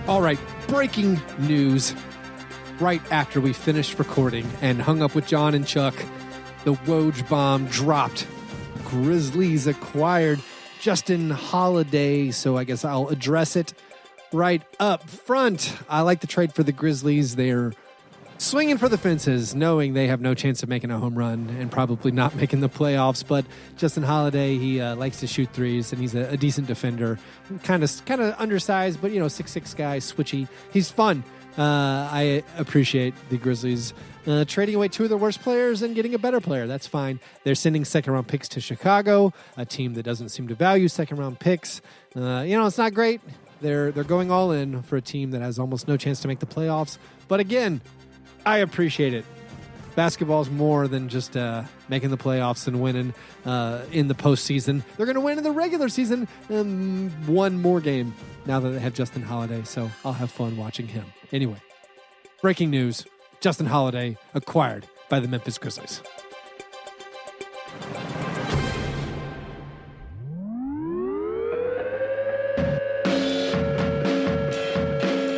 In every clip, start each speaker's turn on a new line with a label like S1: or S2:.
S1: All right, breaking news. Right after we finished recording and hung up with John and Chuck, the Woj bomb dropped. Grizzlies acquired Justin Holiday, so I guess I'll address it right up front. I like the trade for the Grizzlies. They're swinging for the fences, knowing they have no chance of making a home run and probably not making the playoffs. But Justin Holiday, he likes to shoot threes, and he's a decent defender. Kind of undersized, but 6'6" guy, switchy. He's fun. I appreciate the Grizzlies trading away two of their worst players and getting a better player. That's fine. They're sending second-round picks to Chicago, a team that doesn't seem to value second-round picks. It's not great. They're going all in for a team that has almost no chance to make the playoffs. But again, I appreciate it. Basketball's more than just making the playoffs and winning in the postseason. They're going to win in the regular season one more game now that they have Justin Holiday, so I'll have fun watching him. Anyway, breaking news. Justin Holiday acquired by the Memphis Grizzlies.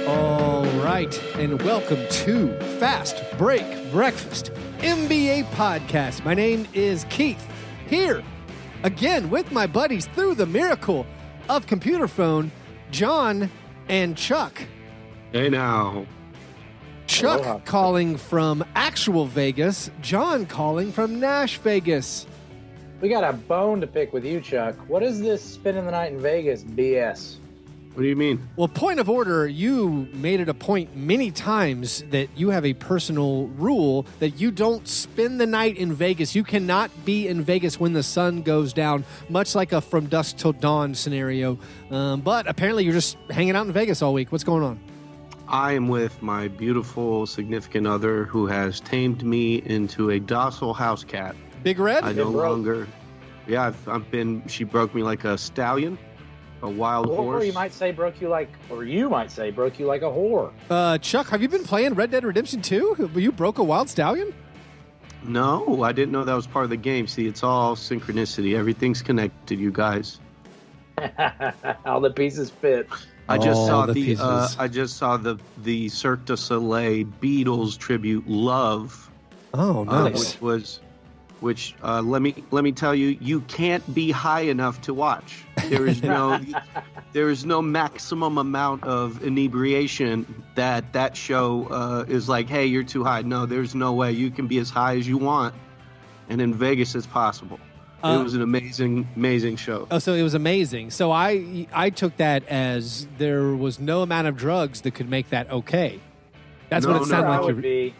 S1: All right, and welcome to Fast Break Breakfast, NBA podcast. My name is Keith, here again with my buddies through the miracle of computer phone, John and Chuck.
S2: Hey now.
S1: Chuck
S3: Aloha.
S1: calling from actual Vegas, John calling from Nash Vegas.
S3: We got a bone to pick with you, Chuck. What is this spending the night in Vegas BS?
S2: What do you mean?
S1: Well, point of order, you made it a point many times that you have a personal rule that you don't spend the night in Vegas. You cannot be in Vegas when the sun goes down, much like a from dusk till dawn scenario. But apparently you're just hanging out in Vegas all week. What's going on?
S2: I am with my beautiful significant other who has tamed me into a docile house cat.
S1: Big Red?
S2: I no longer... Yeah, she broke me like a stallion, a wild horse.
S3: Or you might say broke you like a whore.
S1: Chuck, have you been playing Red Dead Redemption 2? You broke a wild stallion?
S2: No, I didn't know that was part of the game. See, it's all synchronicity. Everything's connected, you guys.
S3: All the pieces fit.
S2: I just saw
S1: the
S2: Cirque du Soleil Beatles tribute "Love."
S1: Oh, nice.
S2: Which let me tell you, you can't be high enough to watch. There is no maximum amount of inebriation that show is like, hey, you're too high. No, there's no way. You can be as high as you want, and in Vegas it's possible. It was an amazing show.
S1: Oh, so it was amazing. So I took that as there was no amount of drugs that could make that okay. That's what it sounded like.
S3: Would be.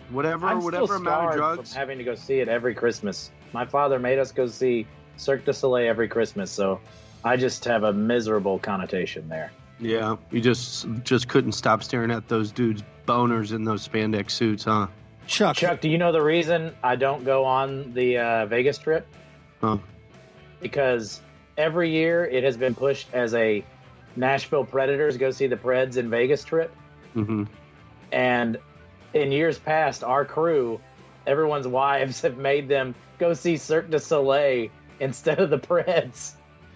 S2: Whatever amount of drugs.
S3: From having to go see it every Christmas. My father made us go see Cirque du Soleil every Christmas, so I just have a miserable connotation there.
S2: Yeah, you just couldn't stop staring at those dudes' boners in those spandex suits, huh?
S1: Chuck,
S3: do you know the reason I don't go on the Vegas trip?
S2: Huh?
S3: Because every year it has been pushed as a Nashville Predators go see the Preds in Vegas trip.
S2: Mm-hmm.
S3: And in years past, our crew, everyone's wives have made them go see Cirque du Soleil instead of the Preds.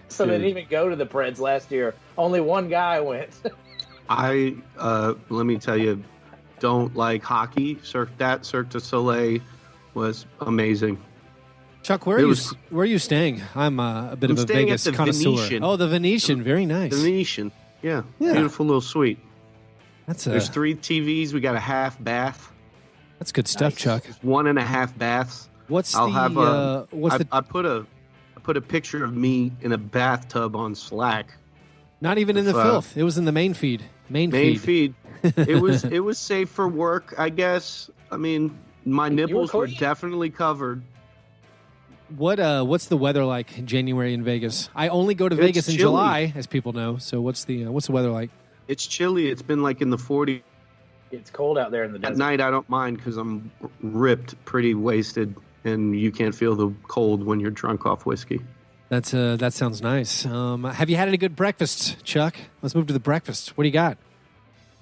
S3: So they didn't even go to the Preds last year. Only one guy went.
S2: I let me tell you, don't like hockey. Cirque du Soleil was amazing.
S1: Chuck, where are you staying? I'm a bit of a Vegas connoisseur.
S2: Venetian.
S1: Oh, the Venetian, very nice.
S2: The Venetian, yeah. Beautiful little suite. There's 3 TVs. We got a half bath.
S1: That's good stuff, nice. Chuck.
S2: 1.5 baths. I put a picture of me in a bathtub on Slack.
S1: Not even in the filth. It was in the main feed. Main feed.
S2: It was safe for work, I guess. I mean, my nipples were definitely covered.
S1: What's the weather like in January in Vegas? I only go to Vegas in July, as people know. So what's the weather like?
S2: It's chilly. It's been like in the 40s.
S3: It's cold out there in the desert.
S2: At night, I don't mind because I'm ripped, pretty wasted, and you can't feel the cold when you're drunk off whiskey.
S1: That sounds nice. Have you had any good breakfast, Chuck? Let's move to the breakfast. What do you got?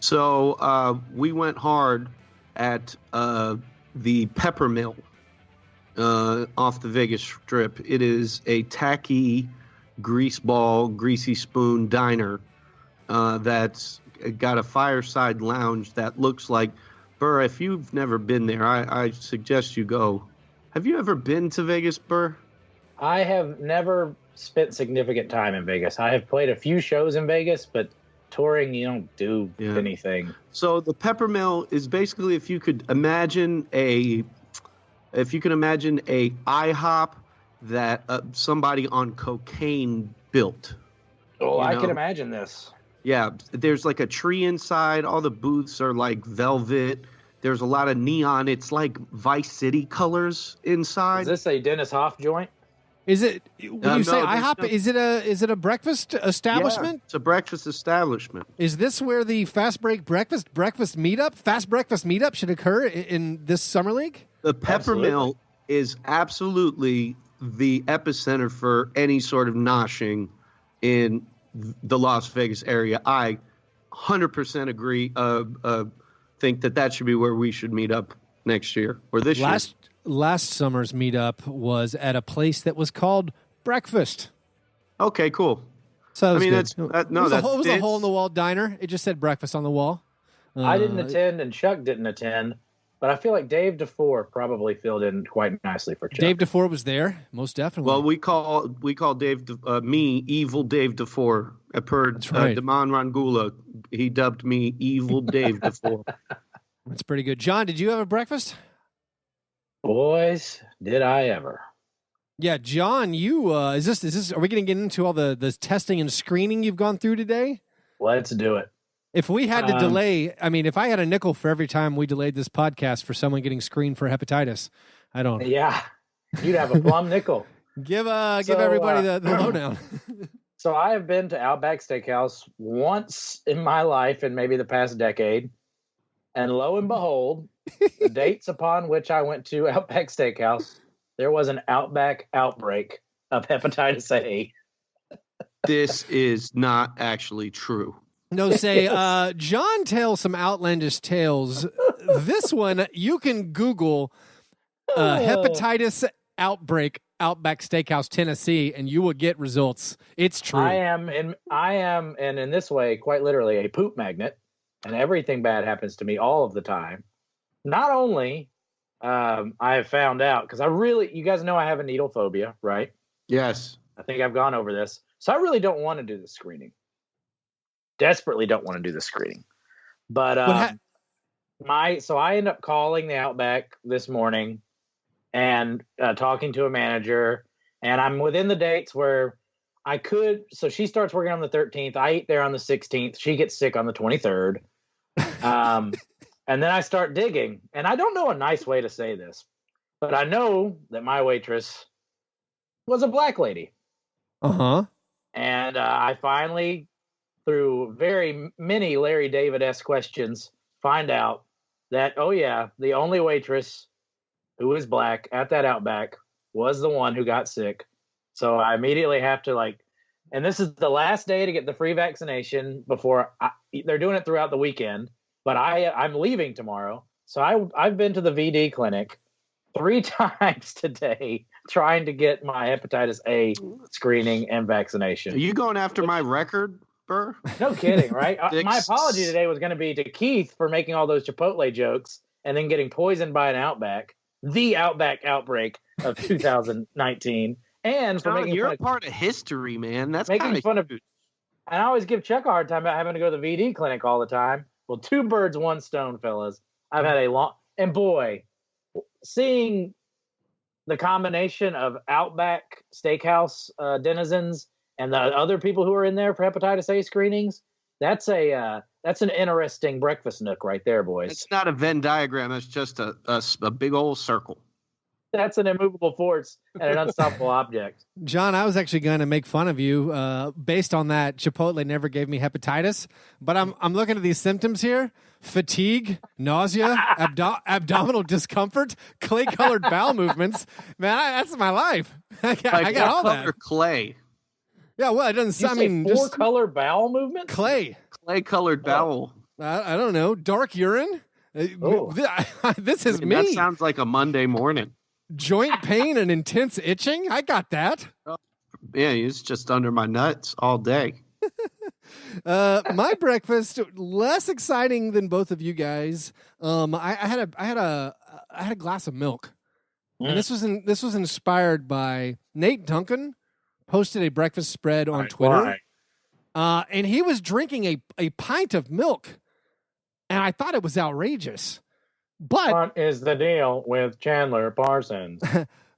S2: So we went hard at the Peppermill off the Vegas Strip. It is a tacky, greasy spoon diner that's got a fireside lounge that looks like, Burr, if you've never been there, I suggest you go. Have you ever been to Vegas, Burr?
S3: I have never spent significant time in Vegas. I have played a few shows in Vegas, but touring, you don't do anything.
S2: So the Peppermill is basically if you could imagine a IHOP that somebody on cocaine built.
S3: Oh, I can imagine this.
S2: Yeah, there's like a tree inside. All the booths are like velvet. There's a lot of neon. It's like Vice City colors inside.
S3: Is this a Dennis Hoff joint?
S1: Is it? When you say IHOP, is it a breakfast establishment?
S2: Yeah, it's a breakfast establishment.
S1: Is this where the Fast Break breakfast meetup, Fast Breakfast meetup should occur in this summer league?
S2: The Peppermill is absolutely the epicenter for any sort of noshing in the Las Vegas area. I 100% agree. Think that should be where we should meet up next year or this year.
S1: Last summer's meetup was at a place that was called Breakfast.
S2: Okay, cool.
S1: So
S2: it
S1: was a hole in the wall diner. It just said breakfast on the wall.
S3: I didn't attend, and Chuck didn't attend, but I feel like Dave DeFore probably filled in quite nicely for Chuck.
S1: Dave DeFore was there, most definitely.
S2: Well, we call Dave me Evil Dave DeFore. Per Damon Rangula, he dubbed me Evil Dave DeFore.
S1: That's pretty good. John, did you have a breakfast?
S3: Boys, did I ever.
S1: Yeah, John, you is this are we going to get into all the testing and screening you've gone through today?
S3: Let's do it.
S1: If we had to delay, if I had a nickel for every time we delayed this podcast for someone getting screened for hepatitis, I don't.
S3: Yeah, you'd have a plum nickel.
S1: Give everybody the lowdown.
S3: So I have been to Outback Steakhouse once in my life in maybe the past decade. And lo and behold, the dates upon which I went to Outback Steakhouse, there was an Outback outbreak of hepatitis A.
S2: This is not actually true.
S1: No, say, John tells some outlandish tales. This one, you can Google hepatitis outbreak Outback Steakhouse, Tennessee, and you will get results. It's true. I am,
S3: and in this way, quite literally, a poop magnet. And everything bad happens to me all of the time. Not only I have found out, because you guys know I have a needle phobia, right?
S2: Yes.
S3: I think I've gone over this. So I really don't want to do the screening. Desperately don't want to do the screening. But so I end up calling the Outback this morning and talking to a manager. And I'm within the dates where I could. So she starts working on the 13th. I eat there on the 16th. She gets sick on the 23rd. And then I start digging, and I don't know a nice way to say this, but I know that my waitress was a black lady.
S1: Uh-huh.
S3: And I finally, through very many Larry David-esque questions, find out that, the only waitress who was black at that Outback was the one who got sick. So I immediately have to and this is the last day to get the free vaccination before they're doing it throughout the weekend. But I'm leaving tomorrow. So I've been to the VD clinic 3 times today trying to get my hepatitis A screening and vaccination.
S2: Are you going after my record, Burr?
S3: No kidding, right? My apology today was going to be to Keith for making all those Chipotle jokes and then getting poisoned by an Outback, the Outback outbreak of 2019. And for making
S2: you're a part of history, man. That's
S3: making fun of. And I always give Chuck a hard time about having to go to the VD clinic all the time. Well, 2 birds, 1 stone, fellas. I've had and boy, seeing the combination of Outback Steakhouse denizens and the other people who are in there for hepatitis A screenings, that's an interesting breakfast nook right there, boys.
S2: It's not a Venn diagram. It's just a big old circle.
S3: That's an immovable force and an unstoppable object.
S1: John, I was actually going to make fun of you based on that. Chipotle never gave me hepatitis, but I'm looking at these symptoms here: fatigue, nausea, abdominal discomfort, clay-colored bowel movements. Man, that's my life. I got all that.
S2: Clay.
S1: Yeah, well, it doesn't.
S3: I mean, 4-color bowel movements.
S2: Clay-colored bowel.
S1: I don't know. Dark urine. This is me.
S2: That sounds like a Monday morning.
S1: Joint pain and intense itching? I got that.
S2: Yeah, it's just under my nuts all day.
S1: My breakfast less exciting than both of you guys. I had a glass of milk, and this was inspired by Nate Duncan posted a breakfast spread on Twitter, and he was drinking a pint of milk, and I thought it was outrageous. But
S3: what is the deal with Chandler Parsons?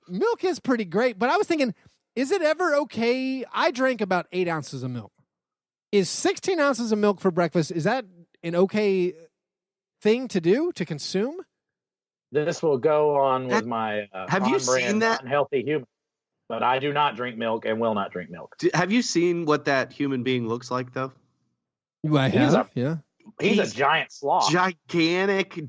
S1: Milk is pretty great, but I was thinking, is it ever okay? I drank about 8 ounces of milk. Is 16 ounces of milk for breakfast, is that an okay thing to do, to consume?
S3: This will go on with my
S2: have you seen that
S3: unhealthy human, but I do not drink milk and will not drink milk.
S2: Have you seen what that human being looks like, though?
S1: I have, yeah.
S3: He's a giant sloth.
S2: Gigantic,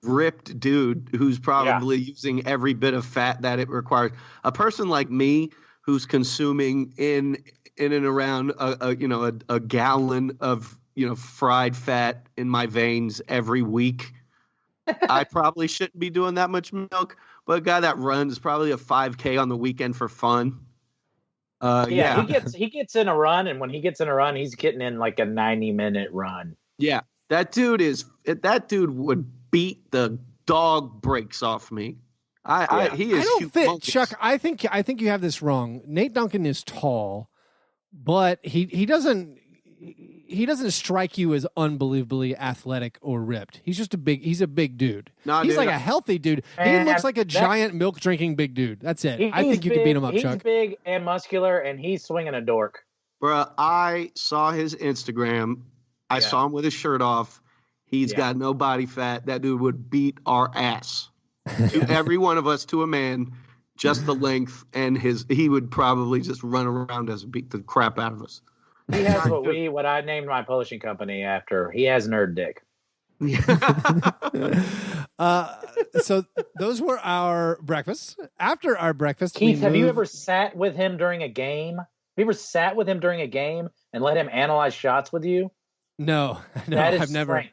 S2: ripped dude who's probably using every bit of fat that it requires. A person like me who's consuming in and around a gallon of fried fat in my veins every week. I probably shouldn't be doing that much milk, but a guy that runs probably a 5K on the weekend for fun.
S3: He gets in a run, and when he gets in a run, he's getting in like a 90-minute run.
S2: Yeah, that dude would beat the dog breaks off me. He is.
S1: I don't think,
S2: humongous.
S1: Chuck. I think you have this wrong. Nate Duncan is tall, but he doesn't strike you as unbelievably athletic or ripped. He's just he's a big dude. He's like a healthy dude. He looks like a giant milk drinking big dude. That's it. I think you could beat him up, Chuck.
S3: He's big and muscular, and he's swinging a dork.
S2: Bruh, I saw his Instagram. I saw him with his shirt off. He's got no body fat. That dude would beat our ass. To every one of us, to a man, just the length, and he would probably just run around us and beat the crap out of us.
S3: He has what I named my publishing company after. He has nerd dick.
S1: So those were our breakfasts. After our breakfast,
S3: Keith, have you ever sat with him during a game? Have you ever sat with him during a game and let him analyze shots with you?
S1: No, I've never.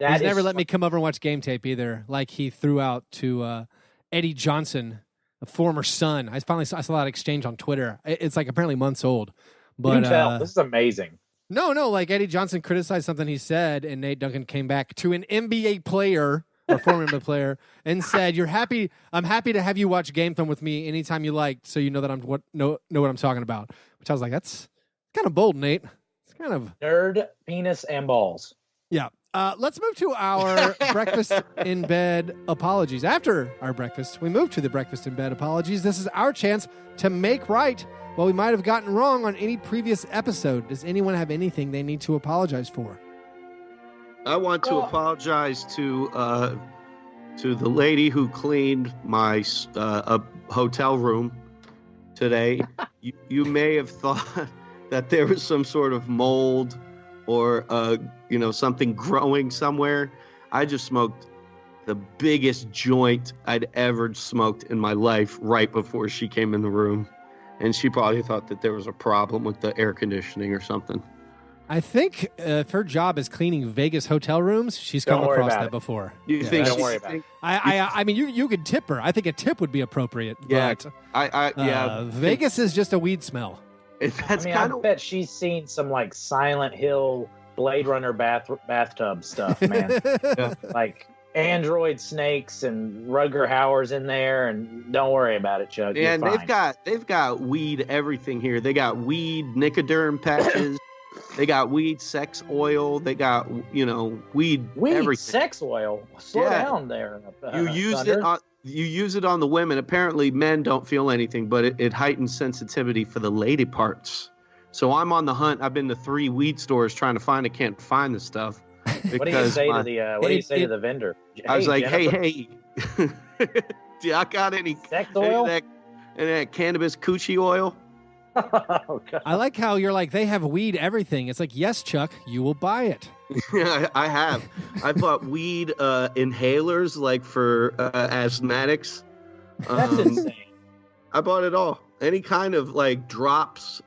S1: He's never let me come over and watch game tape either. Like he threw out to Eddie Johnson, a former Sun. I saw that exchange on Twitter. It's like apparently months old. But
S3: you can tell. This is amazing.
S1: No, like Eddie Johnson criticized something he said, and Nate Duncan came back to an NBA player or former NBA player and said, I'm happy to have you watch game film with me anytime you like, so you know that know what I'm talking about. Which I was like, that's kind of bold, Nate. It's kind of
S3: nerd, penis, and balls.
S1: Yeah. Let's move to our breakfast in bed apologies. After our breakfast, we move to the breakfast in bed apologies. This is our chance to make right what we might have gotten wrong on any previous episode. Does anyone have anything they need to apologize for?
S2: I want to apologize to the lady who cleaned my hotel room today. You may have thought that there was some sort of mold or something growing somewhere. I just smoked the biggest joint I'd ever smoked in my life right before she came in the room. And she probably thought that there was a problem with the air conditioning or something.
S1: I think if her job is cleaning Vegas hotel rooms, she's come across that before.
S2: You think?
S3: Don't worry about it.
S1: I mean, you could tip her. I think a tip would be appropriate.
S2: Yeah,
S1: but, Vegas is just a weed smell.
S3: I bet she's seen some like Silent Hill, Blade Runner bathtub stuff, man. Like android snakes and Rutger Hauer's in there, and don't worry about it, Chuck.
S2: And they've got weed everything here. They got weed Nicoderm patches. They got weed sex oil. They got weed everything.
S3: Sex oil. Slow down there.
S2: You use it on the women. Apparently, men don't feel anything, but it heightens sensitivity for the lady parts. So I'm on the hunt. I've been to 3 weed stores trying to find it. Can't find the stuff.
S3: What do you say to the vendor?
S2: I was like, hey, do y'all got any
S3: sex oil?
S2: And that cannabis coochie oil?
S3: Oh, God.
S1: I like how you're like, they have weed everything. It's like, yes, Chuck, you will buy it.
S2: Yeah, I have. I bought weed inhalers like for asthmatics.
S3: That's insane.
S2: I bought it all. Any kind of like drops,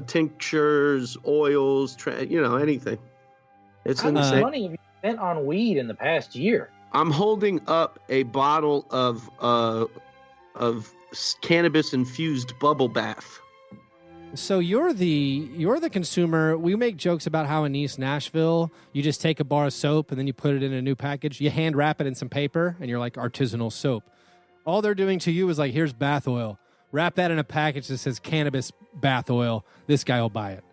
S2: tinctures, oils, anything. It's insane.
S3: How much money have you spent on weed in the past year?
S2: I'm holding up a bottle of cannabis infused bubble bath.
S1: So you're the consumer. We make jokes about how in East Nashville, you just take a bar of soap and then you put it in a new package. You hand wrap it in some paper and you're like artisanal soap. All they're doing to you is like, here's bath oil. Wrap that in a package that says cannabis bath oil. This guy will buy it.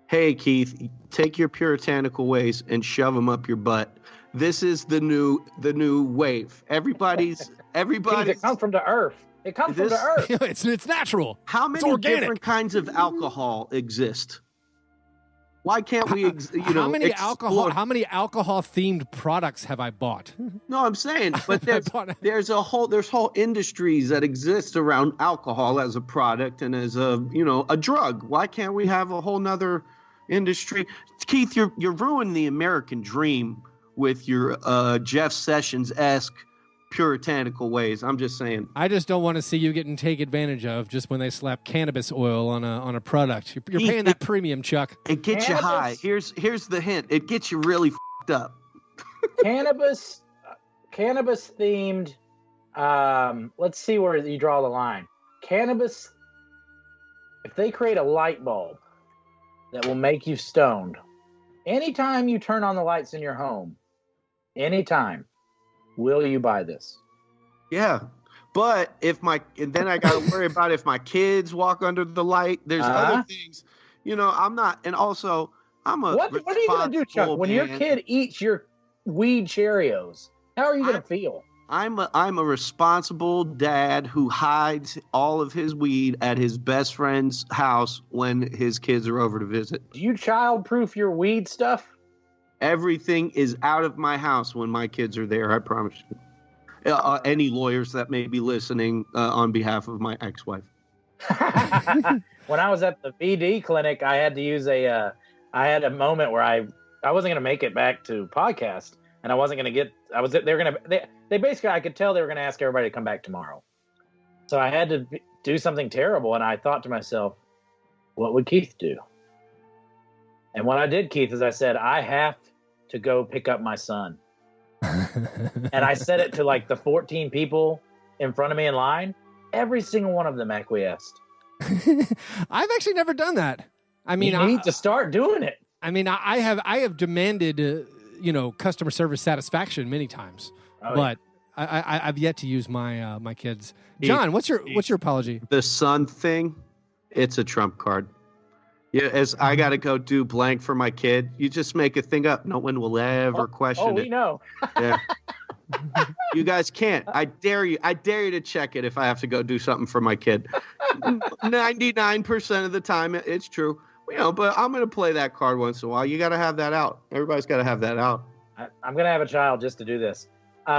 S2: Hey, Keith, take your puritanical ways and shove them up your butt. This is the new wave. Everybody's.
S3: Keith, it comes from the earth. It comes from the earth.
S1: It's natural.
S2: How many different kinds of alcohol exist? Why can't we,
S1: how many alcohol themed products have I bought?
S2: No, I'm saying, but there's whole industries that exist around alcohol as a product and as a drug. Why can't we have a whole nother industry? Keith, you're ruining the American dream with your Jeff Sessions-esque puritanical ways. I'm just saying. I just don't want to see you getting taken advantage of just when they slap cannabis oil on a product. You're paying that premium, Chuck. It gets you high. Here's the hint. It gets you really f***ed up.
S3: Cannabis themed. Let's see where you draw the line. Cannabis. If they create a light bulb that will make you stoned, anytime you turn on the lights in your home, anytime. Will you buy this?
S2: Yeah, but then I got to worry about if my kids walk under the light. There's other things, I'm not, and also I'm a.
S3: What are you gonna do, Chuck? When your kid eats your weed Cheerios, how are you gonna feel?
S2: I'm a responsible dad who hides all of his weed at his best friend's house when his kids are over to visit.
S3: Do you child-proof your weed stuff?
S2: Everything is out of my house when my kids are there, I promise you. Any lawyers that may be listening on behalf of my ex-wife.
S3: When I was at the VD clinic, I had to use I had a moment where I wasn't going to make it back to podcast, and I wasn't going to they basically, I could tell they were going to ask everybody to come back tomorrow. So I had to do something terrible, and I thought to myself, what would Keith do? And what I did, Keith, is I said, I have to go pick up my son. And I said it to like the 14 people in front of me in line. Every single one of them acquiesced.
S1: I've actually never done that. I mean,
S3: you need to start doing it.
S1: I mean, I have demanded, customer service satisfaction many times, but I've yet to use my kids. John, what's your apology?
S2: The son thing, it's a trump card. Yeah, as I got to go do blank for my kid, you just make a thing up. No one will ever question it.
S3: Oh, we know.
S2: Yeah. You guys can't. I dare you. I dare you to check it if I have to go do something for my kid. 99% of the time, it's true. But I'm going to play that card once in a while. You got to have that out. Everybody's got to have that out.
S3: I'm going to have a child just to do this.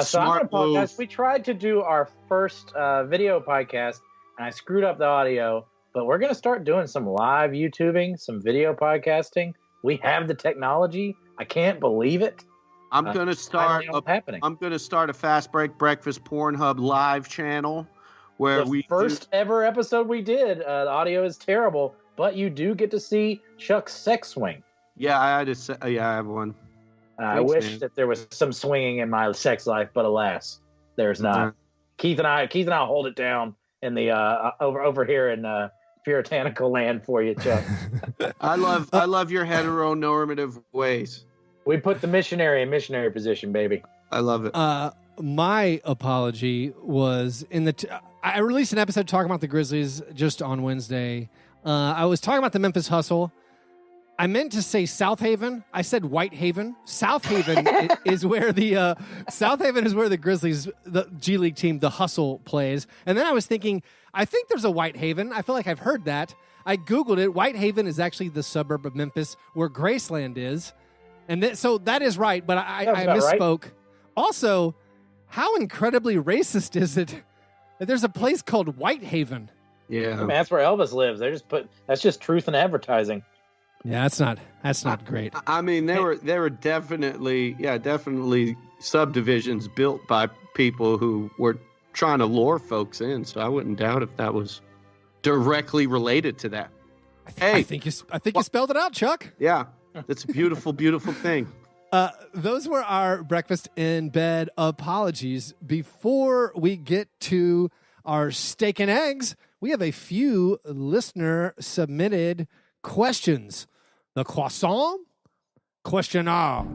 S3: So I'm going to apologize. We tried to do our first video podcast, and I screwed up the audio. But we're going to start doing some live YouTubing, some video podcasting. We have the technology. I can't believe it.
S2: I'm going to start I'm going to start a Fast Break Breakfast Pornhub live channel where
S3: the first ever episode we did. The audio is terrible, but you do get to see Chuck's sex swing.
S2: Yeah, I have one.
S3: I wish that there was some swinging in my sex life, but alas, there's not. Keith and I hold it down in the over here in puritanical land for you, Chuck.
S2: I love your heteronormative ways.
S3: We put the missionary in missionary position, baby.
S2: I love it.
S1: My apology was I released an episode talking about the Grizzlies just on Wednesday. I was talking about the Memphis Hustle. I meant to say South Haven. I said Whitehaven. South Haven is where the Grizzlies, the G League team, the Hustle plays. And then I was thinking, I think there's a Whitehaven. I feel like I've heard that. I Googled it. Whitehaven is actually the suburb of Memphis where Graceland is. And so that is right, but I misspoke. Right. Also, how incredibly racist is it that there's a place called Whitehaven?
S2: Yeah.
S3: Man, that's where Elvis lives. That's just truth in advertising.
S1: Yeah, that's not great.
S2: I mean, there were definitely subdivisions built by people who were trying to lure folks in. So I wouldn't doubt if that was directly related to that.
S1: I think you spelled it out, Chuck.
S2: Yeah, that's a beautiful, beautiful thing.
S1: Those were our breakfast in bed apologies. Before we get to our steak and eggs, we have a few listener-submitted questions. The croissant? Questionnaire.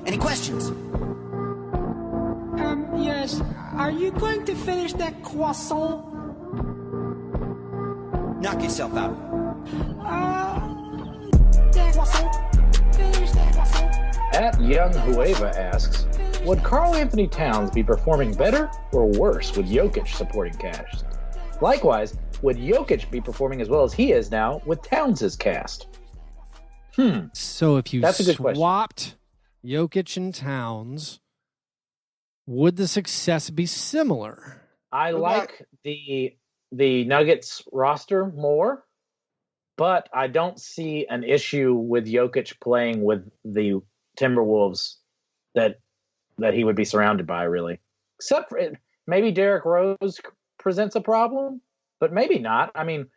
S4: Any questions?
S5: Yes. Are you going to finish that croissant?
S4: Knock yourself out.
S5: That croissant. Finish that croissant.
S3: At Young Hueva asks, would Karl Anthony Towns be performing better or worse with Jokic supporting cast? Likewise, would Jokic be performing as well as he is now with Towns' cast?
S1: So if you
S3: That's a good question.
S1: swapped Jokic and Towns, would the success be similar?
S3: I like the Nuggets roster more, but I don't see an issue with Jokic playing with the Timberwolves that he would be surrounded by, really. Except for maybe Derrick Rose presents a problem, but maybe not. I mean,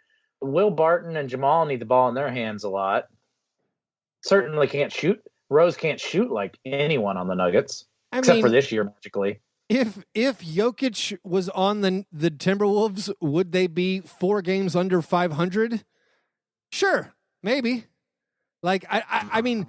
S3: Will Barton and Jamal need the ball in their hands a lot. Certainly can't shoot. Rose can't shoot like anyone on the Nuggets, except for this year, magically.
S1: If Jokic was on the Timberwolves, would they be 4 games under 500? Sure, maybe. Like I mean,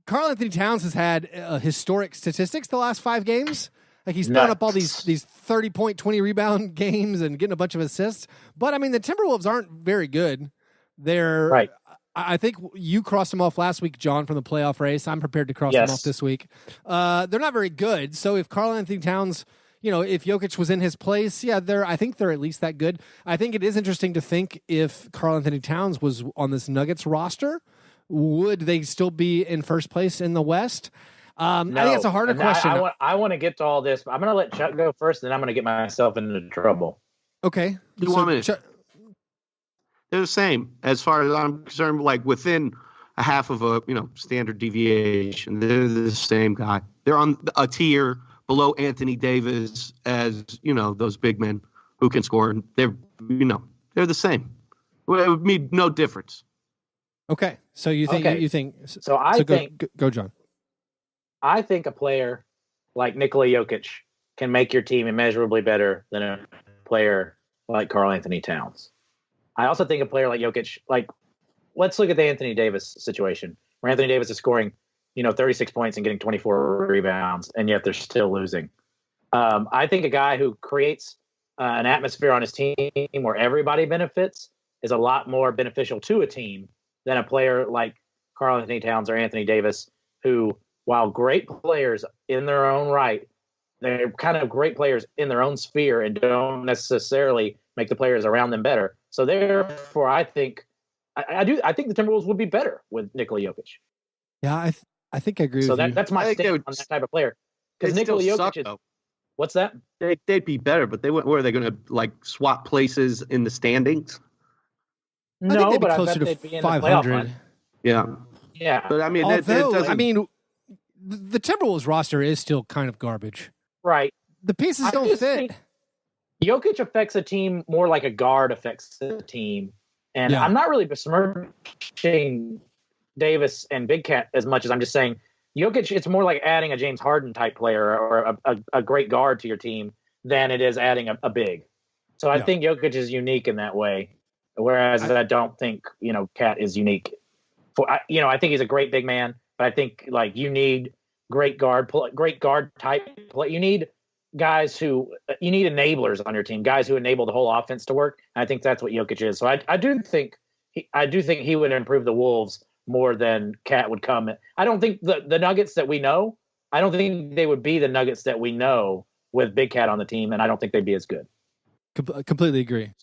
S1: Karl Anthony Towns has had historic statistics the last 5 games. Like he's throwing up all these 30-point, 20-rebound games and getting a bunch of assists. But I mean, the Timberwolves aren't very good. They're
S3: right.
S1: I think you crossed them off last week, John, from the playoff race. I'm prepared to cross them off this week. They're not very good. So if Karl Anthony Towns, if Jokic was in his place, I think they're at least that good. I think it is interesting to think if Karl Anthony Towns was on this Nuggets roster, would they still be in first place in the West? I think it's a harder question.
S3: I want to get to all this, but I'm going to let Chuck go first, and then I'm going to get myself into trouble.
S1: Okay.
S2: They're the same as far as I'm concerned. Like within a half of a standard deviation, they're the same guy. They're on a tier below Anthony Davis as those big men who can score. And they're the same. It would mean no difference.
S1: Okay, so you think?
S3: So I think
S1: go, John.
S3: I think a player like Nikola Jokic can make your team immeasurably better than a player like Karl Anthony Towns. I also think a player like Jokic, let's look at the Anthony Davis situation, where Anthony Davis is scoring, 36 points and getting 24 rebounds, and yet they're still losing. I think a guy who creates an atmosphere on his team where everybody benefits is a lot more beneficial to a team than a player like Karl Anthony Towns or Anthony Davis, who, while great players in their own right, they're kind of great players in their own sphere and don't necessarily make the players around them better. So therefore, I think the Timberwolves would be better with Nikola Jokic.
S1: Yeah, I think I agree with you.
S3: That's my stance on that type of player. Because Nikola Jokic is... What's that?
S2: They'd be better, but where are they going to swap places in the standings?
S1: I think they'd be
S3: but
S1: closer
S3: I bet
S1: to
S3: they'd be in
S1: 500.
S2: Yeah.
S3: But
S2: I mean,
S1: the Timberwolves roster is still kind of garbage.
S3: Right.
S1: The pieces don't fit.
S3: Jokic affects a team more like a guard affects a team. And I'm not really besmirching Davis and Big Cat as much as I'm just saying Jokic, it's more like adding a James Harden type player or a great guard to your team than it is adding a big. So I think Jokic is unique in that way. Whereas I don't think, Cat is unique. I think he's a great big man, but I think you need great guard type play. You need guys you need enablers on your team, guys who enable the whole offense to work. And I think that's what Jokic is. So I do think he would improve the Wolves more than Cat would come. I don't think the Nuggets that we know, I don't think they would be the Nuggets that we know with Big Cat on the team, and I don't think they'd be as good.
S1: Completely agree.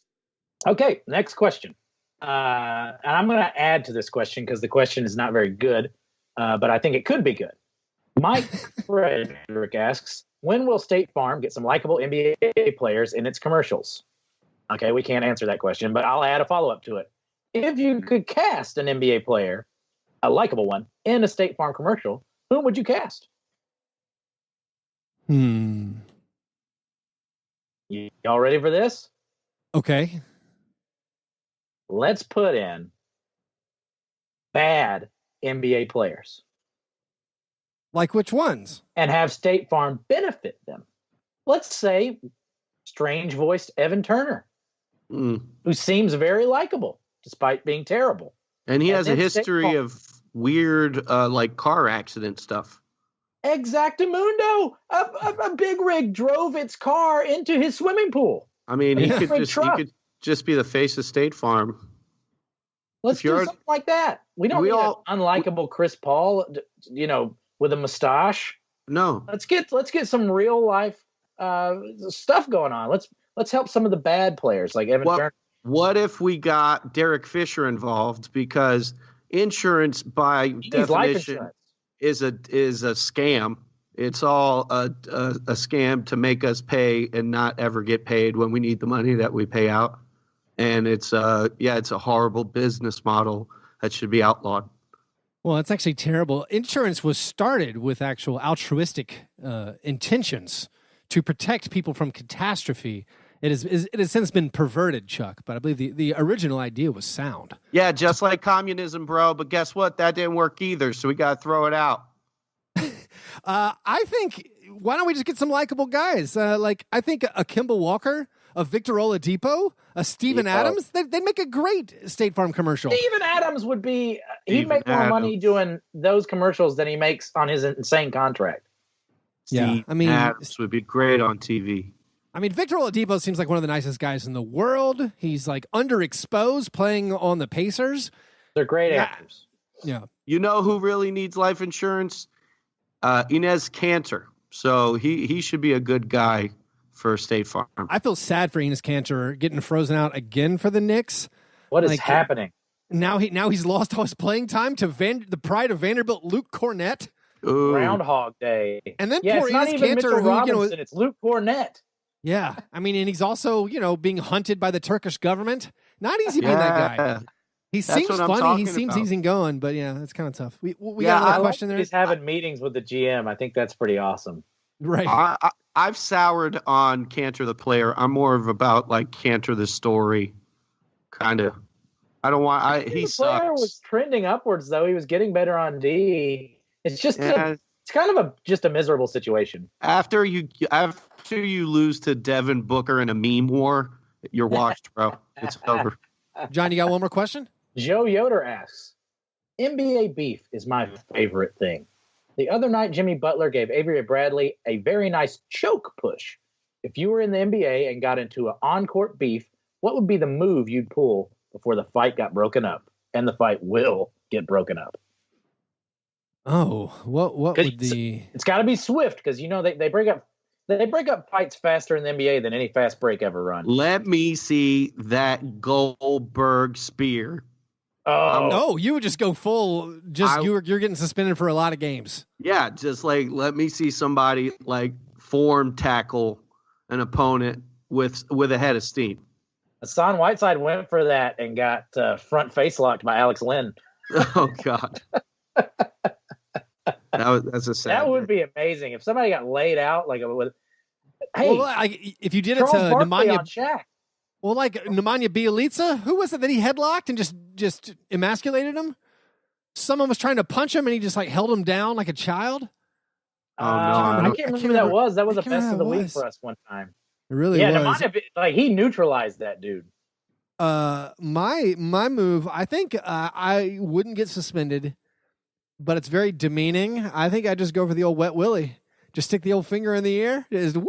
S1: Okay,
S3: next question. And I'm going to add to this question because the question is not very good, but I think it could be good. Mike Frederick asks, when will State Farm get some likable NBA players in its commercials? Okay, we can't answer that question, but I'll add a follow-up to it. If you could cast an NBA player, a likable one, in a State Farm commercial, whom would you cast?
S1: Y'all
S3: ready for this?
S1: Okay.
S3: Let's put in bad NBA players.
S1: Like which ones?
S3: And have State Farm benefit them. Let's say strange-voiced Evan Turner. who seems very likable despite being terrible.
S2: And he has a
S3: then
S2: history of weird, like car accident stuff.
S3: Exactamundo, a big rig drove its car into his swimming pool.
S2: I mean, he could just be the face of State Farm.
S3: Let's do something like that. We don't need an unlikable Chris Paul, with a mustache.
S2: No.
S3: Let's get some real life stuff going on. Let's help some of the bad players like Evan Turner.
S2: What if we got Derek Fisher involved? Because insurance, by definition, is a scam. It's all a scam to make us pay and not ever get paid when we need the money that we pay out. And it's a horrible business model that should be outlawed.
S1: Well, it's actually terrible. Insurance was started with actual altruistic intentions to protect people from catastrophe. It has since been perverted, Chuck, but I believe the original idea was sound.
S2: Yeah, just like communism, bro. But guess what? That didn't work either, so we got to throw it out.
S1: I think, why don't we just get some likable guys? I think a Kimball Walker, a Victor Oladipo, a Steven Adams, they'd make a great State Farm commercial.
S3: Steven Adams would be, he'd make more money doing those commercials than he makes on his insane contract.
S1: Yeah, I mean,
S2: Adams would be great on TV.
S1: I mean, Victor Oladipo seems like one of the nicest guys in the world. He's like underexposed playing on the Pacers.
S3: They're great actors.
S1: Yeah.
S2: You know who really needs life insurance? Inez Cantor. So he should be a good guy for State Farm.
S1: I feel sad for Enes Kanter getting frozen out again for the Knicks.
S3: What is happening?
S1: Now he's lost all his playing time to the pride of Vanderbilt, Luke Cornett.
S2: Ooh.
S3: Groundhog Day.
S1: And then
S3: poor
S1: poor
S3: it's not
S1: Enes
S3: even
S1: Kanter,
S3: Mitchell
S1: who,
S3: Robinson, it's Luke Cornett.
S1: Yeah, I mean, and he's also, being hunted by the Turkish government. Not easy being that guy. He seems funny. He seems easygoing, but yeah, it's kind of tough. We got another question there.
S3: He's having meetings with the GM. I think that's pretty awesome.
S1: Right.
S2: I've soured on Cantor the player. I'm more of about like Cantor the story, kind of. I don't want. He
S3: the player was trending upwards though. He was getting better on D. It's just it's kind of just a miserable situation.
S2: After you lose to Devin Booker in a meme war, you're washed, bro. It's over.
S1: John, you got one more question?
S3: Joe Yoder asks, NBA beef is my favorite thing. The other night, Jimmy Butler gave Avery Bradley a very nice choke push. If you were in the NBA and got into an on-court beef, what would be the move you'd pull before the fight got broken up? And the fight will get broken up.
S1: Oh, what would the...
S3: It's got to be swift because, they break up fights faster in the NBA than any fast break ever run.
S2: Let me see that Goldberg spear.
S3: Oh,
S1: you would just go full. You're getting suspended for a lot of games.
S2: Yeah, just like let me see somebody like form tackle an opponent with a head of steam.
S3: Hassan Whiteside went for that and got front face locked by Alex Lynn.
S2: Oh God, that's a sad.
S3: That would be amazing if somebody got laid out like with.
S1: Hey, if you did
S3: Charles
S1: it to
S3: Barkley
S1: Nemanja,
S3: on Shaq.
S1: Well, like Nemanja Bjelica, who was it that he headlocked and just emasculated him? Someone was trying to punch him and he just like held him down like a child.
S2: Oh no,
S3: I can't remember who that was. That was a best of the week for us one time.
S1: It really was.
S3: Nemanja, he neutralized that dude.
S1: My move, I think I wouldn't get suspended, but it's very demeaning. I think I just go for the old wet willy. Just stick the old finger in the air. Just woo.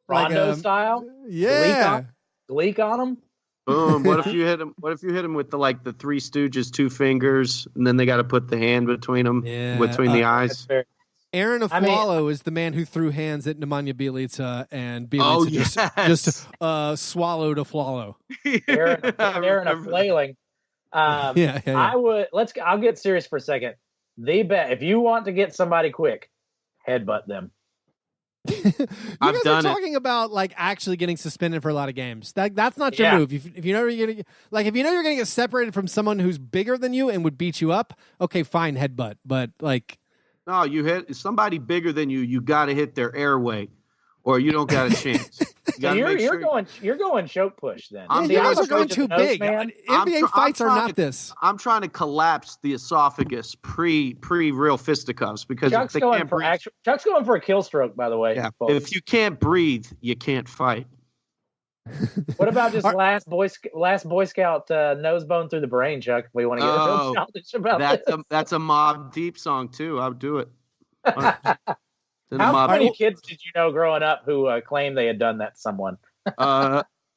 S3: Rondo style?
S1: Yeah.
S3: Gleek on him?
S2: Boom. What if you hit him? What if you hit him with the Three Stooges 2 fingers, and then they got to put the hand between them, between the eyes?
S1: Aaron Aflalo is the man who threw hands at Nemanja Bjelica, and Bjelica just swallowed Aflalo.
S3: Aaron a flailing.
S1: Yeah.
S3: I'll get serious for a second. If you want to get somebody quick, headbutt them.
S1: You guys are talking about like actually getting suspended for a lot of games. That's not your move. If you know you're gonna get separated from someone who's bigger than you and would beat you up, okay, fine, headbutt. But like,
S2: no, you hit somebody bigger than you. You got to hit their airway, or you don't got a chance.
S3: You're going choke push then.
S1: You guys are going too big. NBA fights are not this.
S2: I'm trying to collapse the esophagus pre real fisticuffs because
S3: Chuck's going for a kill stroke. By the way,
S2: if you can't breathe, you can't fight.
S3: What about just last Boy Scout nose bone through the brain, Chuck? If we want to get real childish about this.
S2: That's a Mobb Deep song too. I would do it.
S3: How many kids did you know growing up who claimed they had done that to someone?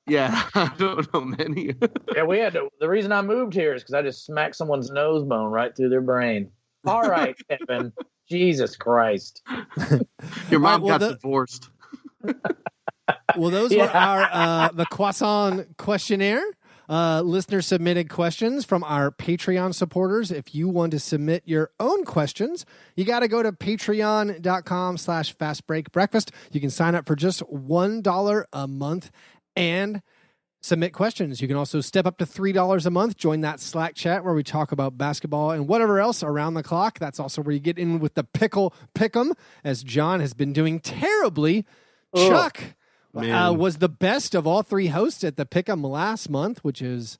S2: Yeah, I don't know many.
S3: Yeah, we had to. The reason I moved here is because I just smacked someone's nose bone right through their brain. All right, Evan. Jesus Christ.
S2: Your mom got divorced.
S1: Well, those were our the Croissant questionnaire. Listener submitted questions from our Patreon supporters. If you want to submit your own questions, you got to go to patreon.com/fastbreakbreakfast. You can sign up for just $1 a month and submit questions. You can also step up to $3 a month. Join that Slack chat where we talk about basketball and whatever else around the clock. That's also where you get in with the pick'em, as John has been doing terribly. Chuck was the best of all three hosts at the pick'em last month, which is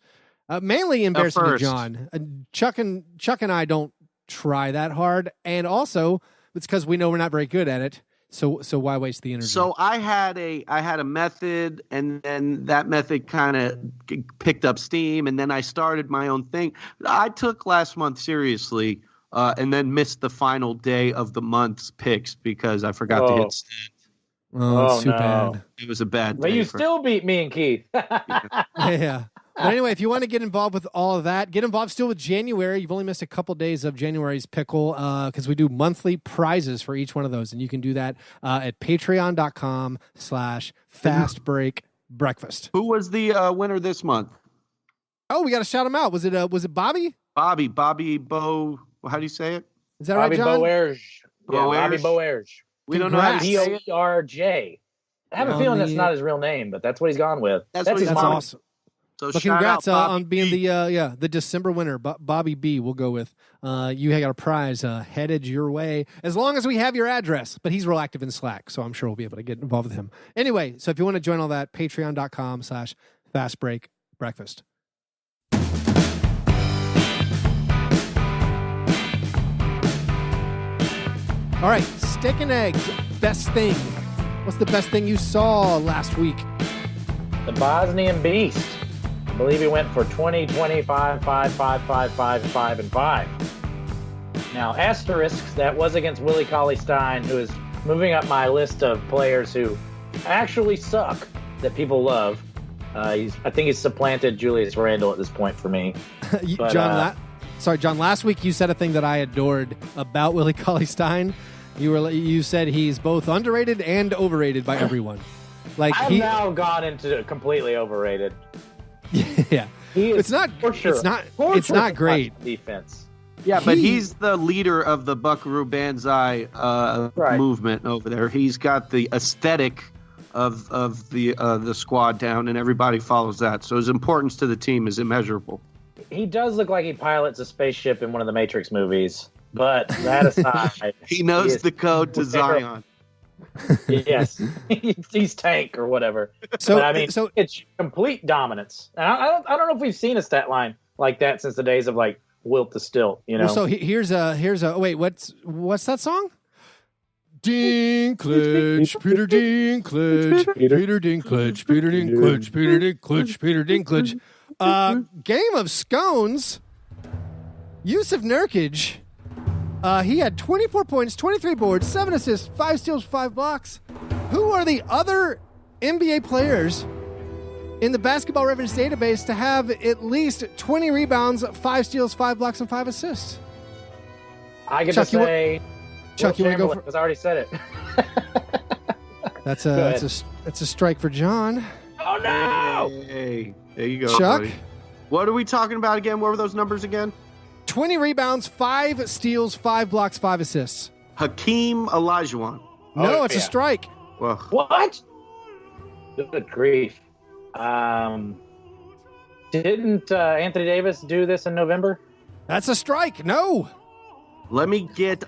S1: mainly embarrassing to John. Chuck and I don't try that hard, and also it's because we know we're not very good at it. So why waste the energy?
S2: So I had a method, and then that method kind of picked up steam, and then I started my own thing. I took last month seriously, and then missed the final day of the month's picks because I forgot to hit send.
S1: Oh, too bad.
S2: It was a bad day.
S3: But you still beat me and Keith.
S1: Yeah. But anyway, if you want to get involved with all of that, get involved still with January. You've only missed a couple days of January's pickle because we do monthly prizes for each one of those. And you can do that at patreon.com/fastbreakbreakfast.
S2: Who was the winner this month?
S1: Oh, we got to shout him out. Was it Bobby?
S2: Bobby Bo. How do you say it?
S1: Is that right, John?
S3: Boerge. Yeah, Bobby Boerge.
S2: We don't know how to say it.
S3: Boerj. I have a feeling that's not his real name, but that's what he's gone with.
S2: That's
S1: awesome.
S2: So
S1: but congrats on being the December winner, Bobby B. We'll go with. You got a prize headed your way as long as we have your address. But he's real active in Slack, so I'm sure we'll be able to get involved with him. Anyway, so if you want to join all that, patreon.com/fastbreakbreakfast. All right, steak and eggs. Best thing. What's the best thing you saw last week?
S3: The Bosnian Beast. I believe he went for 20, 25, 5, 5, 5, 5, 5, and 5. Now, asterisks, that was against Willie Cauley-Stein, who is moving up my list of players who actually suck that people love. I think he's supplanted Julius Randle at this point for me. But,
S1: John, last week you said a thing that I adored about Willie Cauley-Stein. You said he's both underrated and overrated by everyone. Like
S3: I've now gone into completely overrated.
S1: Yeah, it's not for sure. It's not great
S3: defense.
S2: Yeah, but he's the leader of the Buckaroo Banzai movement over there. He's got the aesthetic of the squad down, and everybody follows that. So his importance to the team is immeasurable.
S3: He does look like he pilots a spaceship in one of the Matrix movies. But that aside,
S2: he knows the code to Zion.
S3: Yes, he's Tank or whatever.
S1: So
S3: but, I mean, it's complete dominance. And I don't know if we've seen a stat line like that since the days of like Wilt to Stilt. You know.
S1: Well, so here's a wait. What's that song? Dinklage, Peter Dinklage, Peter Dinklage, Peter Dinklage, Peter Dinklage, Peter Dinklage. Game of Scones. Yusuf Nurkic. He had 24 points, 23 boards, 7 assists, 5 steals, 5 blocks. Who are the other NBA players in the Basketball Reference database to have at least 20 rebounds, 5 steals, 5 blocks, and 5 assists?
S3: I get to say,
S1: Chuck, you want to go?
S3: Because I already said it.
S1: That's a strike for John.
S3: Oh no!
S2: Hey, there you go,
S1: Chuck.
S2: buddy. What are we talking about again? What were those numbers again?
S1: 20 rebounds, 5 steals, 5 blocks, 5 assists.
S2: Hakeem Olajuwon.
S1: No, it's a strike.
S2: Well,
S3: what? Good grief. Didn't Anthony Davis do this in November?
S1: That's a strike. No.
S2: Let me get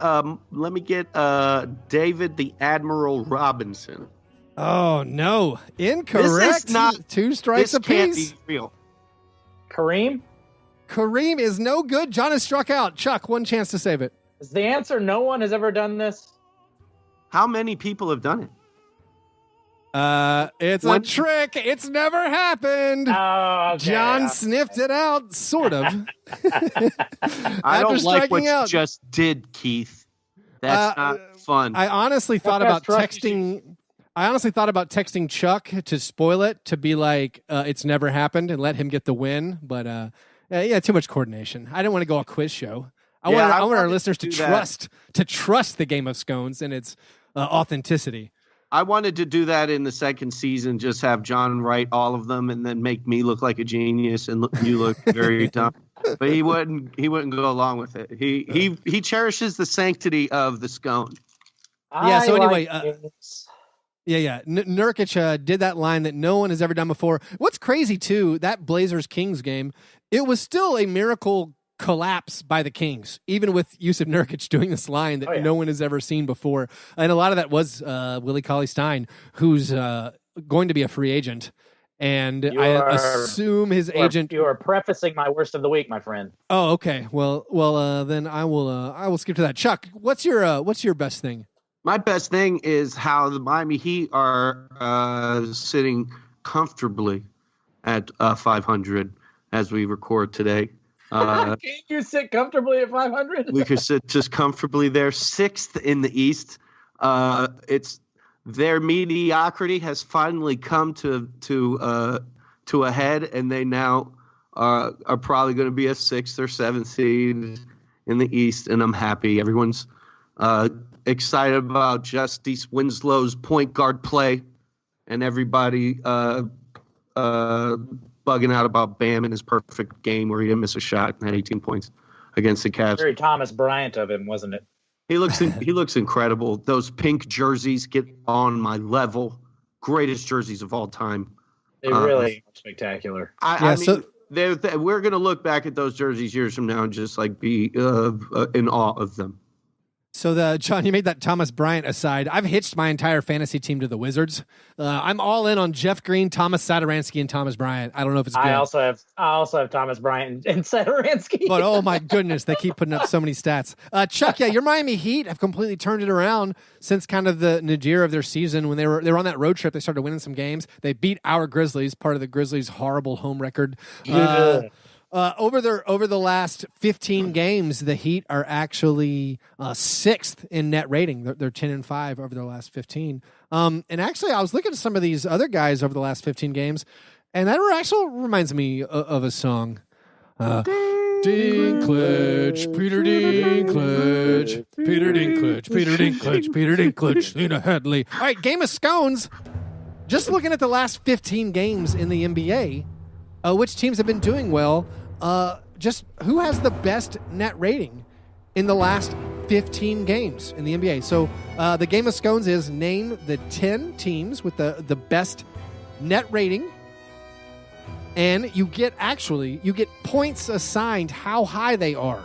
S2: David the Admiral Robinson.
S1: Oh no, incorrect.
S2: This is not
S1: 2 strikes
S2: this
S1: apiece.
S2: Can't be real.
S1: Kareem is no good. John is struck out. Chuck, one chance to save it.
S3: Is the answer no one has ever done this?
S2: How many people have done it?
S1: It's a trick. It's never happened.
S3: Oh, okay.
S1: John sniffed it out, sort of.
S2: I don't like what
S1: out.
S2: you just did, Keith. That's not fun.
S1: I honestly thought about texting. I honestly thought about texting Chuck to spoil it, to be like, it's never happened, and let him get the win. But yeah, too much coordination. I didn't want to go a quiz show. I want our listeners to trust the Game of Scones and its authenticity.
S2: I wanted to do that in the second season, just have John write all of them and then make me look like a genius and you look very dumb. But he wouldn't go along with it. He cherishes the sanctity of the scone.
S1: Yeah, so anyway, Nurkic did that line that no one has ever done before. What's crazy too, that Blazers-Kings game, it was still a miracle collapse by the Kings, even with Yusuf Nurkic doing this line that no one has ever seen before. And a lot of that was Willie Cauley-Stein, who's going to be a free agent. And I assume his agent.
S3: You are prefacing my worst of the week, my friend.
S1: Oh, okay. Well, then I will skip to that. Chuck, what's your best thing?
S2: My best thing is how the Miami Heat are sitting comfortably at 500 as we record today.
S3: Can't you sit comfortably at 500?
S2: We could sit just comfortably there, 6th in the East. It's their mediocrity has finally come to a head, and they now are probably going to be a 6th or 7th seed in the East, and I'm happy. Everyone's excited about Justice Winslow's point guard play, and everybody bugging out about Bam in his perfect game where he didn't miss a shot and had 18 points against the Cavs.
S3: Very Thomas Bryant of him, wasn't it?
S2: He looks incredible. Those pink jerseys get on my level. Greatest jerseys of all time.
S3: They really are spectacular.
S2: I mean, we're going to look back at those jerseys years from now and just like be in awe of them.
S1: So, John, you made that Thomas Bryant aside. I've hitched my entire fantasy team to the Wizards. I'm all in on Jeff Green, Thomas Satoransky, and Thomas Bryant. I don't know if it's good.
S3: I also have Thomas Bryant and Satoransky.
S1: But oh my goodness, they keep putting up so many stats. Chuck, your Miami Heat have completely turned it around since kind of the nadir of their season when they were on that road trip. They started winning some games. They beat our Grizzlies, part of the Grizzlies' horrible home record. Over the last 15 games, the Heat are actually 6th in net rating. They're 10-5 over their last 15. And actually, I was looking at some of these other guys over the last 15 games, and that actually reminds me of a song. Dinklage, Peter Dinklage, Peter Dinklage, Peter Dinklage, Peter Dinklage, Lena Headley. All right, Game of Scones. Just looking at the last 15 games in the NBA, which teams have been doing well? Just who has the best net rating in the last 15 games in the NBA? So the Game of Scones is name the 10 teams with the best net rating, and you get points assigned how high they are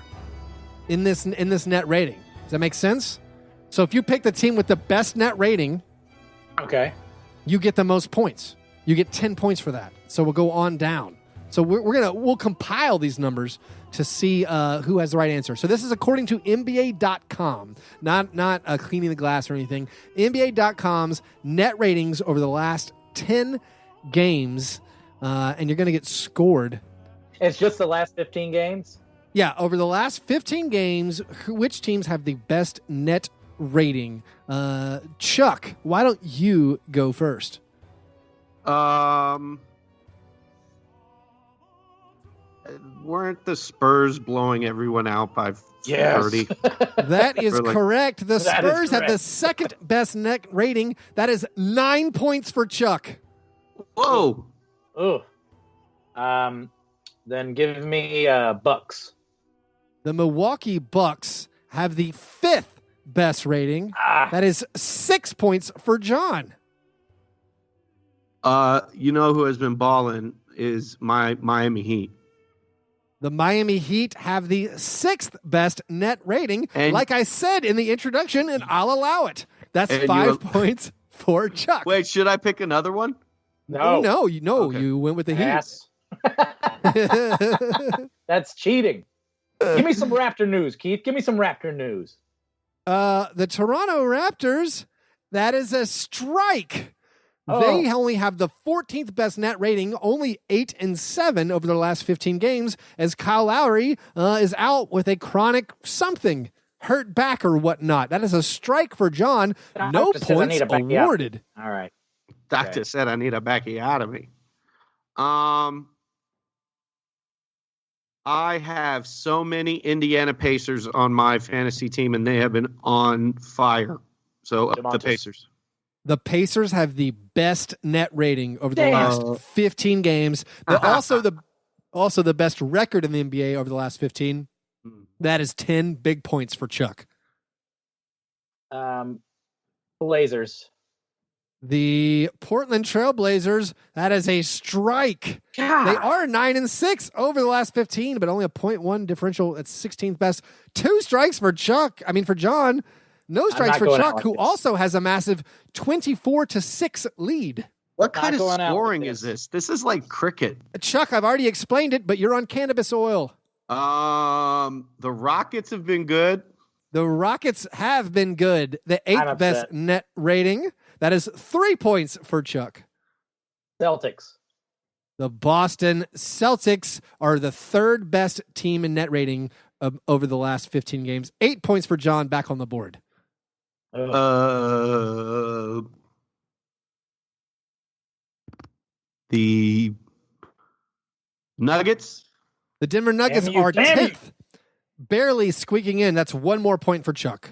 S1: in this net rating. Does that make sense? So if you pick the team with the best net rating,
S3: okay,
S1: you get the most points. You get 10 points for that. So we'll go on down. So we'll compile these numbers to see who has the right answer. So this is according to NBA.com, not cleaning the glass or anything. NBA.com's net ratings over the last 10 games, and you're going to get scored.
S3: It's just the last 15 games?
S1: Yeah, over the last 15 games, which teams have the best net rating? Chuck, why don't you go first?
S2: Weren't the Spurs blowing everyone out by 30?
S1: That is correct. The Spurs have the second best net rating. That is 9 points for Chuck.
S2: Whoa.
S3: Ooh. Then give me Bucks.
S1: The Milwaukee Bucks have the 5th best rating. That is 6 points for John.
S2: You know who has been balling is my Miami Heat.
S1: The Miami Heat have the 6th best net rating, and like I said in the introduction, and I'll allow it. That's 5 points for Chuck.
S2: Wait, should I pick another one?
S3: No.
S1: Okay. You went with the Heat.
S3: That's cheating. Give me some Raptor news, Keith. Give me some Raptor news.
S1: The Toronto Raptors, that is a strike. They only have the 14th best net rating, only 8-7 over their last 15 games, as Kyle Lowry is out with a chronic something, hurt back or whatnot. That is a strike for John. No points awarded.
S3: All right.
S2: Doctor said I need a backiotomy. I have so many Indiana Pacers on my fantasy team, and they have been on fire. So the Pacers.
S1: The Pacers have the best net rating over the last 15 games. They're also the best record in the NBA over the last 15. That is 10 big points for Chuck.
S3: Blazers.
S1: The Portland Trail Blazers, that is a strike.
S3: God.
S1: They are 9-6 over the last 15, but only a 0.1 differential at 16th best. 2 strikes for John. No strikes for Chuck, who also has a massive 24-6 lead.
S2: What kind of scoring is this? This is like cricket.
S1: Chuck, I've already explained it, but you're on cannabis oil.
S2: The Rockets have been good.
S1: The Rockets have been good. The 8th best net rating. That is 3 points for Chuck.
S3: Celtics.
S1: The Boston Celtics are the 3rd best team in net rating over the last 15 games. 8 points for John, back on the board.
S2: The Nuggets.
S1: The Denver Nuggets are 10th. Barely squeaking in. That's 1 more point for Chuck.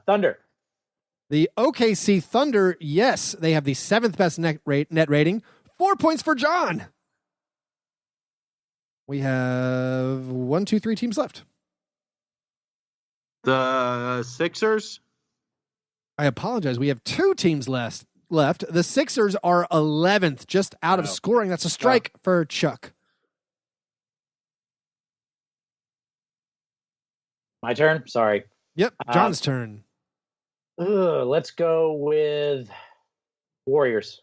S3: Thunder.
S1: The OKC Thunder, yes, they have the 7th best net rating. 4 points for John. We have 1, 2, 3 teams left.
S2: The Sixers.
S1: I apologize. We have 2 teams left. The Sixers are 11th, just out of scoring. That's a strike for Chuck.
S3: My turn? Sorry.
S1: Yep, John's turn.
S3: Let's go with Warriors.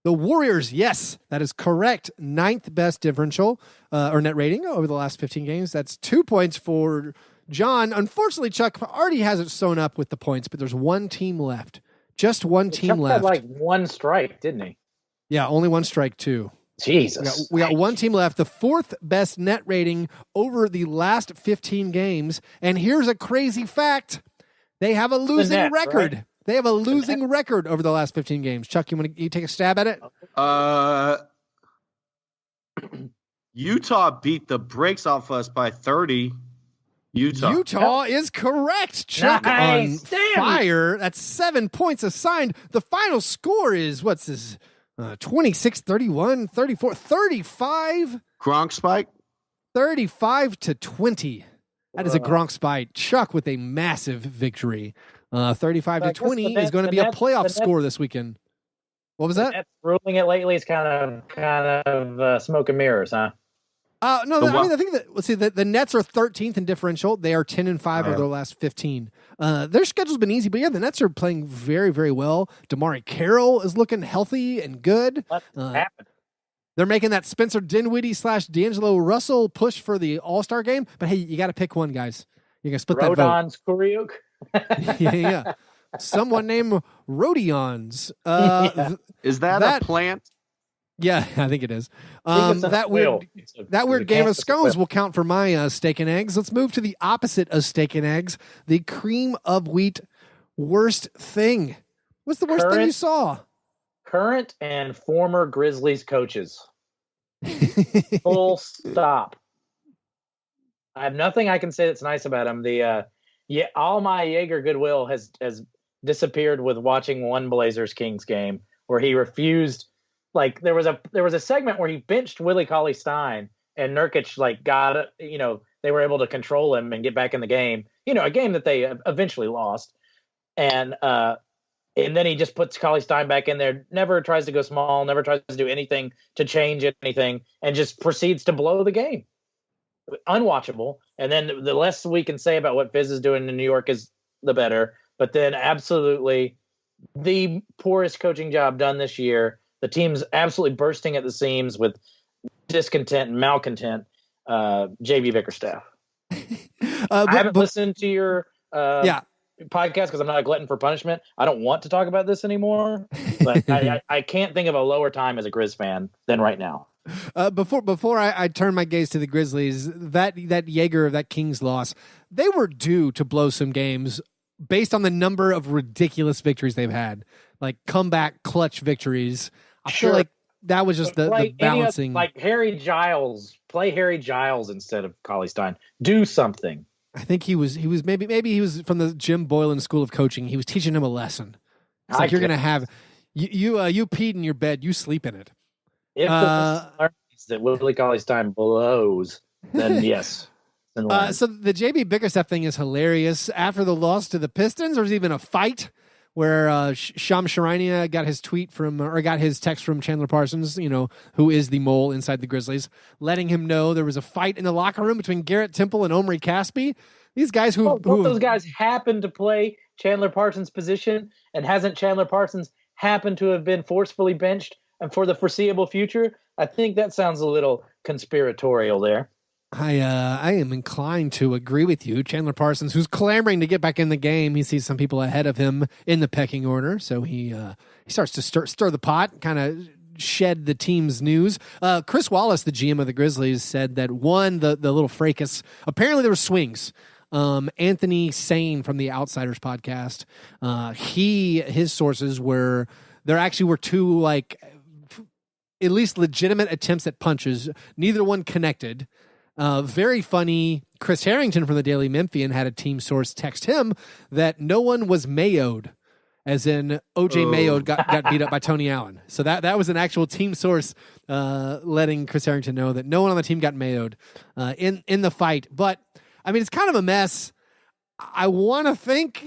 S1: The Warriors, yes, that is correct. 9th best differential or net rating over the last 15 games. That's 2 points for John. Unfortunately, Chuck already has it sewn up with the points, but there's 1 team left. Just 1 team left.
S3: Had like 1 strike, didn't he?
S1: Yeah, only 1 strike too.
S3: Jesus.
S1: We got 1 team left. The 4th best net rating over the last 15 games. And here's a crazy fact. They have a losing record. Right? They have a losing record over the last 15 games. Chuck, you take a stab at it?
S2: Utah beat the brakes off us by 30.
S1: Utah is correct. Chuck on fire. That's 7 points assigned. The final score is, 26, 31, 34, 35.
S2: Gronk spike?
S1: 35-20. That is a Gronk spike. Chuck with a massive victory. 35-20 is going to be a playoff score this weekend. What was that?
S3: Ruling it lately is kind of smoke and mirrors, huh?
S1: No, I think that, let's see, the Nets are 13th in differential. They are 10-5 over their last 15. Their schedule's been easy, but yeah, the Nets are playing very, very well. Damari Carroll is looking healthy and good.
S3: What happened?
S1: They're making that Spencer Dinwiddie / D'Angelo Russell push for the All-Star game. But hey, you got to pick one, guys. You're going to split that vote.
S3: Rodon's Kuriuk?
S1: yeah. Someone named Rodions.
S2: Is that a plant?
S1: Yeah, I think it is. That weird game of scones will count for my steak and eggs. Let's move to the opposite of steak and eggs. The cream of wheat worst thing. What's the worst thing you saw?
S3: Current and former Grizzlies coaches. Full stop. I have nothing I can say that's nice about them. All my Jaeger goodwill has disappeared with watching one Blazers Kings game where he refused. Like there was a segment where he benched Willie Cauley-Stein and Nurkic got it. They were able to control him and get back in the game. A game that they eventually lost. And then he just puts Cauley-Stein back in there, never tries to go small, never tries to do anything to change anything, and just proceeds to blow the game. Unwatchable. And then the less we can say about what Fizz is doing in New York is the better. But then absolutely the poorest coaching job done this year. The team's absolutely bursting at the seams with discontent and malcontent. JB Bickerstaff. I haven't listened to your podcast because I'm not a glutton for punishment. I don't want to talk about this anymore, but I can't think of a lower time as a Grizz fan than right now.
S1: Before I turn my gaze to the Grizzlies, that Jaeger, that Kings loss, they were due to blow some games based on the number of ridiculous victories they've had, like comeback clutch victories. I feel like that was just the balancing.
S3: Like Harry Giles, play Harry Giles instead of Cauley Stein. Do something.
S1: I think he was maybe he was from the Jim Boylan School of Coaching. He was teaching him a lesson. It's like you're gonna have you peed in your bed, you sleep in it.
S3: If that Willie Cauley Stein blows, then yes.
S1: So the JB Bickerstaff thing is hilarious. After the loss to the Pistons, there was even a fight where Sham Charania got his text from Chandler Parsons, who is the mole inside the Grizzlies, letting him know there was a fight in the locker room between Garrett Temple and Omri Caspi. These guys both
S3: those guys happen to play Chandler Parsons' position, and hasn't Chandler Parsons happened to have been forcefully benched and for the foreseeable future? I think that sounds a little conspiratorial there.
S1: I am inclined to agree with you. Chandler Parsons, who's clamoring to get back in the game, he sees some people ahead of him in the pecking order, so he starts to stir the pot, kind of shed the team's news. Chris Wallace, the GM of the Grizzlies, said that the little fracas, apparently there were swings. Anthony Sane from the Outsiders podcast, his sources were there actually were two at least legitimate attempts at punches, neither one connected. Very funny. Chris Harrington from the Daily Memphian had a team source text him that no one was mayoed, as in OJ Mayo got beat up by Tony Allen. So that was an actual team source letting Chris Harrington know that no one on the team got mayoed in the fight. But I mean, it's kind of a mess. I want to think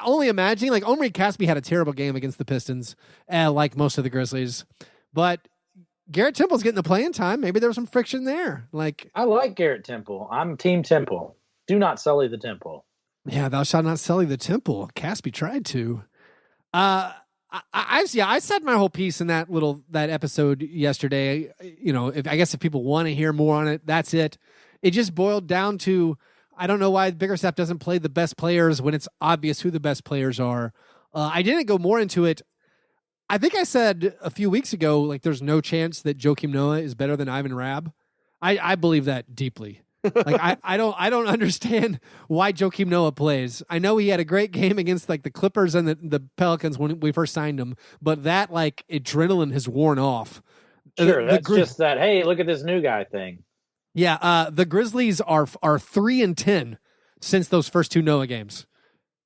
S1: only imagining Omri Caspi had a terrible game against the Pistons, like most of the Grizzlies, but Garrett Temple's getting the playing time. Maybe there was some friction there.
S3: I like Garrett Temple. I'm Team Temple. Do not sully the Temple.
S1: Yeah, thou shalt not sully the Temple. Caspi tried to. I said my whole piece in that episode yesterday. If people want to hear more on it, that's it. It just boiled down to I don't know why Bickerstaff doesn't play the best players when it's obvious who the best players are. I didn't go more into it. I think I said a few weeks ago, there's no chance that Joakim Noah is better than Ivan Rabb. I believe that deeply. I don't understand why Joakim Noah plays. I know he had a great game against the Clippers and the Pelicans when we first signed him, but that adrenaline has worn off.
S3: Sure, that's just that. Hey, look at this new guy thing.
S1: Yeah, the Grizzlies are 3-10 since those first two Noah games.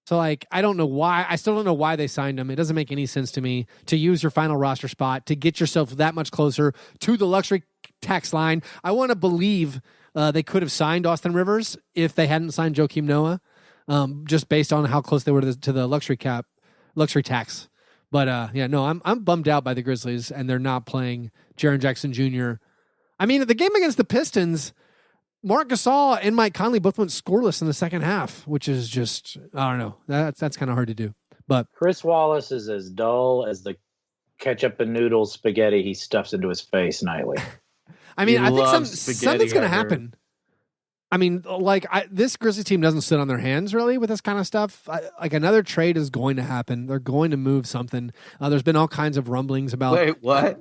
S1: So, I don't know why. I still don't know why they signed him. It doesn't make any sense to me to use your final roster spot to get yourself that much closer to the luxury tax line. I want to believe they could have signed Austin Rivers if they hadn't signed Joakim Noah, just based on how close they were to the luxury tax. But, I'm bummed out by the Grizzlies, and they're not playing Jaren Jackson Jr. I mean, the game against the Pistons, Mark Gasol and Mike Conley both went scoreless in the second half, which is just, I don't know. That's kind of hard to do. But
S3: Chris Wallace is as dull as the ketchup and noodles spaghetti he stuffs into his face nightly.
S1: I mean, I think something's going to happen. I mean, this Grizzlies team doesn't sit on their hands really with this kind of stuff. Another trade is going to happen. They're going to move something. There's been all kinds of rumblings about.
S2: Wait, what?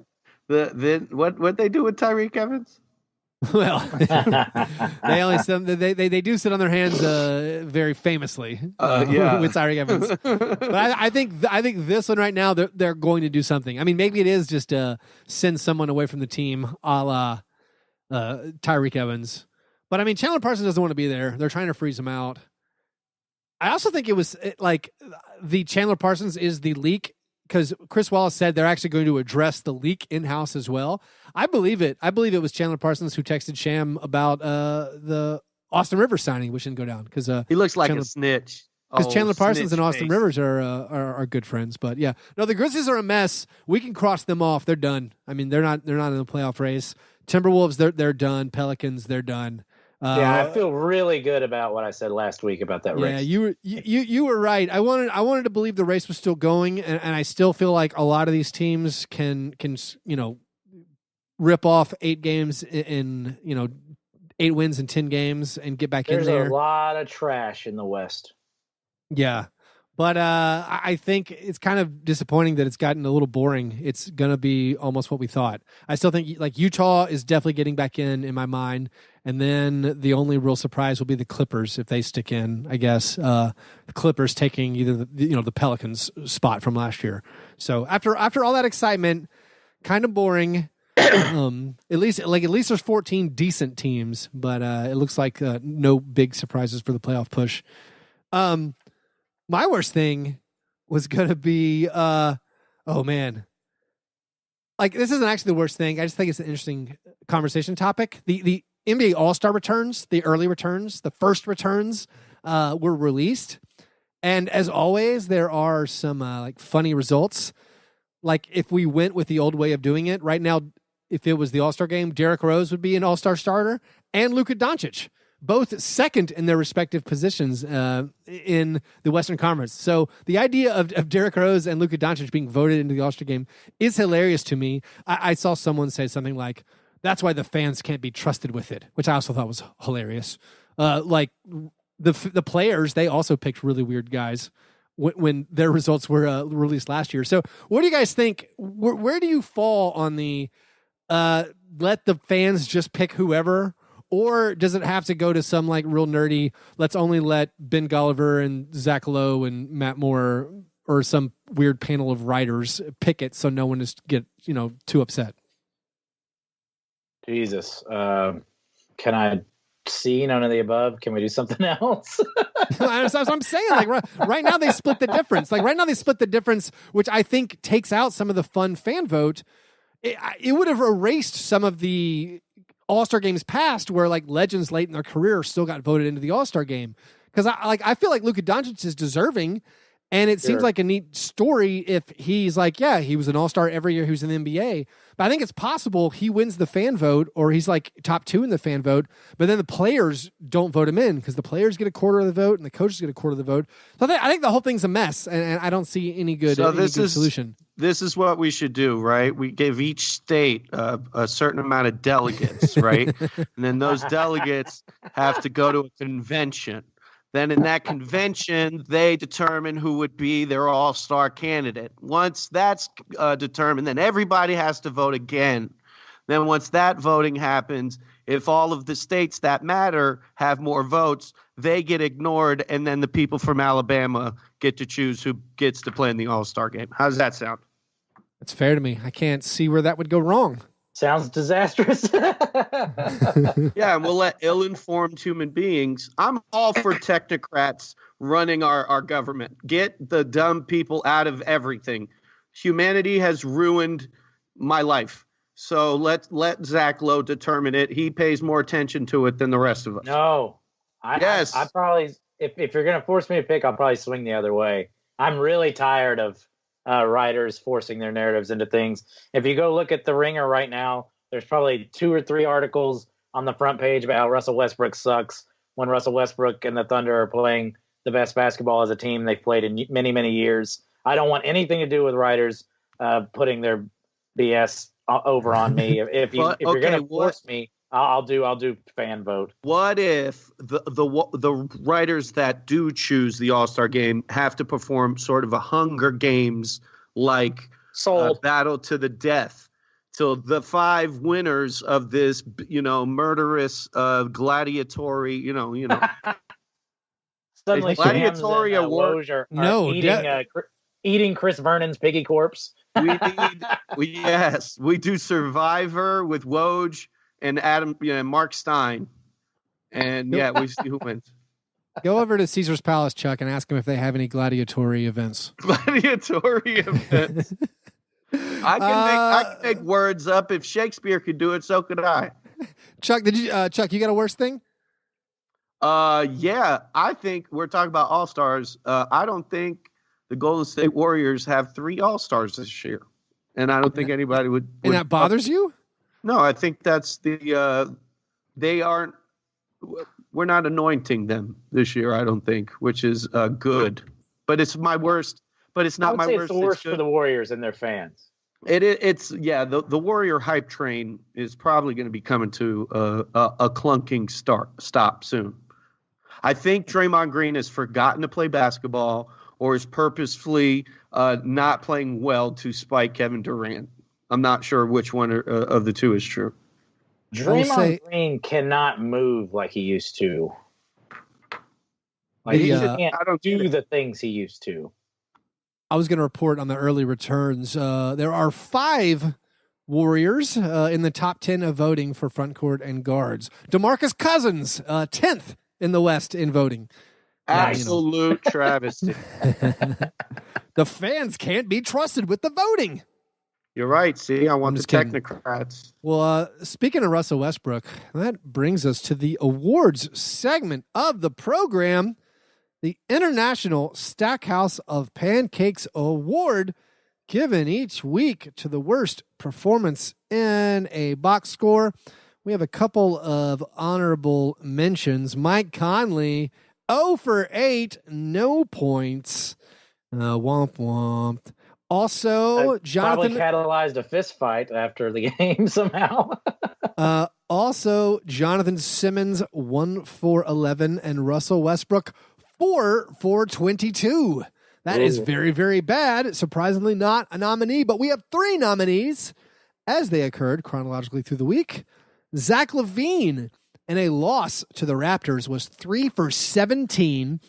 S2: What they do with Tyreek Evans?
S1: Well, they do sit on their hands very famously with Tyreek Evans. But I think this one right now they're going to do something. I mean, maybe it is just send someone away from the team, a la Tyreek Evans. But I mean, Chandler Parsons doesn't want to be there. They're trying to freeze him out. I also think it was the Chandler Parsons is the leak. Because Chris Wallace said they're actually going to address the leak in-house as well. I believe it. I believe it was Chandler Parsons who texted Sham about the Austin Rivers signing, which didn't go down. Because
S2: he looks like a snitch.
S1: Because Chandler Parsons and Austin Rivers are good friends. But yeah, no, the Grizzlies are a mess. We can cross them off. They're done. I mean, they're not in the playoff race. Timberwolves, they're done. Pelicans, they're done.
S3: I feel really good about what I said last week about that race.
S1: Yeah, you were right. I wanted to believe the race was still going, and I still feel like a lot of these teams can rip off 8 games in 8 wins in 10 games and get back
S3: There's
S1: in there.
S3: a lot of trash in the West.
S1: Yeah. But I think it's kind of disappointing that it's gotten a little boring. It's going to be almost what we thought. I still think like Utah is definitely getting back in my mind. And then the only real surprise will be the Clippers if they stick in, I guess. The Clippers taking either the Pelicans spot from last year. So after all that excitement, kind of boring. At least there's 14 decent teams, but it looks like no big surprises for the playoff push. My worst thing was going to be, oh man. Like, this isn't actually the worst thing. I just think it's an interesting conversation topic. The NBA All-Star returns, the early returns, the first returns were released. And as always, there are some like funny results. Like, if we went with the old way of doing it, right now, if it was the All-Star game, Derrick Rose would be an All-Star starter and Luka Doncic, both second in their respective positions in the Western Conference. So the idea of Derrick Rose and Luka Doncic being voted into the All-Star game is hilarious to me. I saw someone say something like, that's why the fans can't be trusted with it, which I also thought was hilarious. Like the players, they also picked really weird guys when their results were released last year. So what do you guys think? Where do you fall on the let the fans just pick whoever? Or does it have to go to some like real nerdy, let's only let Ben Golliver and Zach Lowe and Matt Moore or some weird panel of writers pick it so no one is too upset?
S3: Jesus. Can I see none of the above? Can we do something else?
S1: That's what I'm saying. Like right now they split the difference. Like right now they split the difference, which I think takes out some of the fun fan vote. It would have erased some of the All-Star games past where like legends late in their career still got voted into the All-Star game. Because I feel like Luka Doncic is deserving, and it seems like a neat story if he's like, yeah, he was an All-Star every year he was in the NBA. But I think it's possible he wins the fan vote or he's like top 2 in the fan vote, but then the players don't vote him in because the players get a quarter of the vote and the coaches get a quarter of the vote. So I think the whole thing's a mess, and I don't see any good, solution.
S2: This is what we should do, right? We give each state a certain amount of delegates, right? And then those delegates have to go to a convention. Then in that convention, they determine who would be their all-star candidate. Once that's determined, then everybody has to vote again. Then once that voting happens, if all of the states that matter have more votes, they get ignored, and then the people from Alabama get to choose who gets to play in the all-star game. How does that sound?
S1: That's fair to me. I can't see where that would go wrong.
S3: Sounds disastrous.
S2: Yeah, and we'll let ill-informed human beings. I'm all for technocrats running our government. Get the dumb people out of everything. Humanity has ruined my life. So let Zach Lowe determine it. He pays more attention to it than the rest of us.
S3: No.
S2: Yes.
S3: I probably, if you're going to force me to pick, I'll probably swing the other way. I'm really tired of writers forcing their narratives into things. If you go look at The Ringer right now, there's probably 2 or 3 articles on the front page about how Russell Westbrook sucks when Russell Westbrook and the Thunder are playing the best basketball as a team they've played in many, many years. I don't want anything to do with writers putting their BS over on me. If you're going to force me, I'll do fan vote.
S2: What if the writers that do choose the All-Star game have to perform sort of a Hunger Games like battle to the death? So the 5 winners of this, murderous, gladiatory,
S3: Suddenly,
S2: gladiatory award.
S3: Eating Chris Vernon's piggy corpse.
S2: We do Survivor with Woj and Mark Stein, and we see who wins.
S1: Go over to Caesar's Palace, Chuck, and ask them if they have any gladiatory events.
S2: Gladiatory events. I can make words up. If Shakespeare could do it, so could I.
S1: Chuck, Chuck, you got a worse thing?
S2: Yeah. I think we're talking about All-Stars. I don't think the Golden State Warriors have 3 All-Stars this year, and I don't think anybody would.
S1: And that bothers you?
S2: No, I think that's they aren't. We're not anointing them this year. I don't think, which is good. But it's my worst. But it's not my worst.
S3: It's the worst for the Warriors and their fans.
S2: It's the Warrior hype train is probably going to be coming to a clunking stop soon. I think Draymond Green has forgotten to play basketball or is purposefully not playing well to spite Kevin Durant. I'm not sure which one of the two is true.
S3: Draymond Green cannot move like he used to. Like he can't do the things he used to.
S1: I was going to report on the early returns. There are 5 Warriors in the top 10 of voting for front court and guards. DeMarcus Cousins, 10th in the West in voting.
S2: Absolute travesty.
S1: The fans can't be trusted with the voting.
S2: You're right. See, I want the technocrats.
S1: Well, speaking of Russell Westbrook, that brings us to the awards segment of the program. The International Stackhouse of Pancakes Award, given each week to the worst performance in a box score. We have a couple of honorable mentions. Mike Conley, 0 for 8, no points. Womp womp. Also, Jonathan
S3: probably catalyzed a fist fight after the game somehow.
S1: Also, Jonathan Simmons, 1 for 11, and Russell Westbrook, 4 for 22. That is very, very bad. Surprisingly not a nominee, but we have 3 nominees as they occurred chronologically through the week. Zach LaVine, in a loss to the Raptors, was 3 for 17,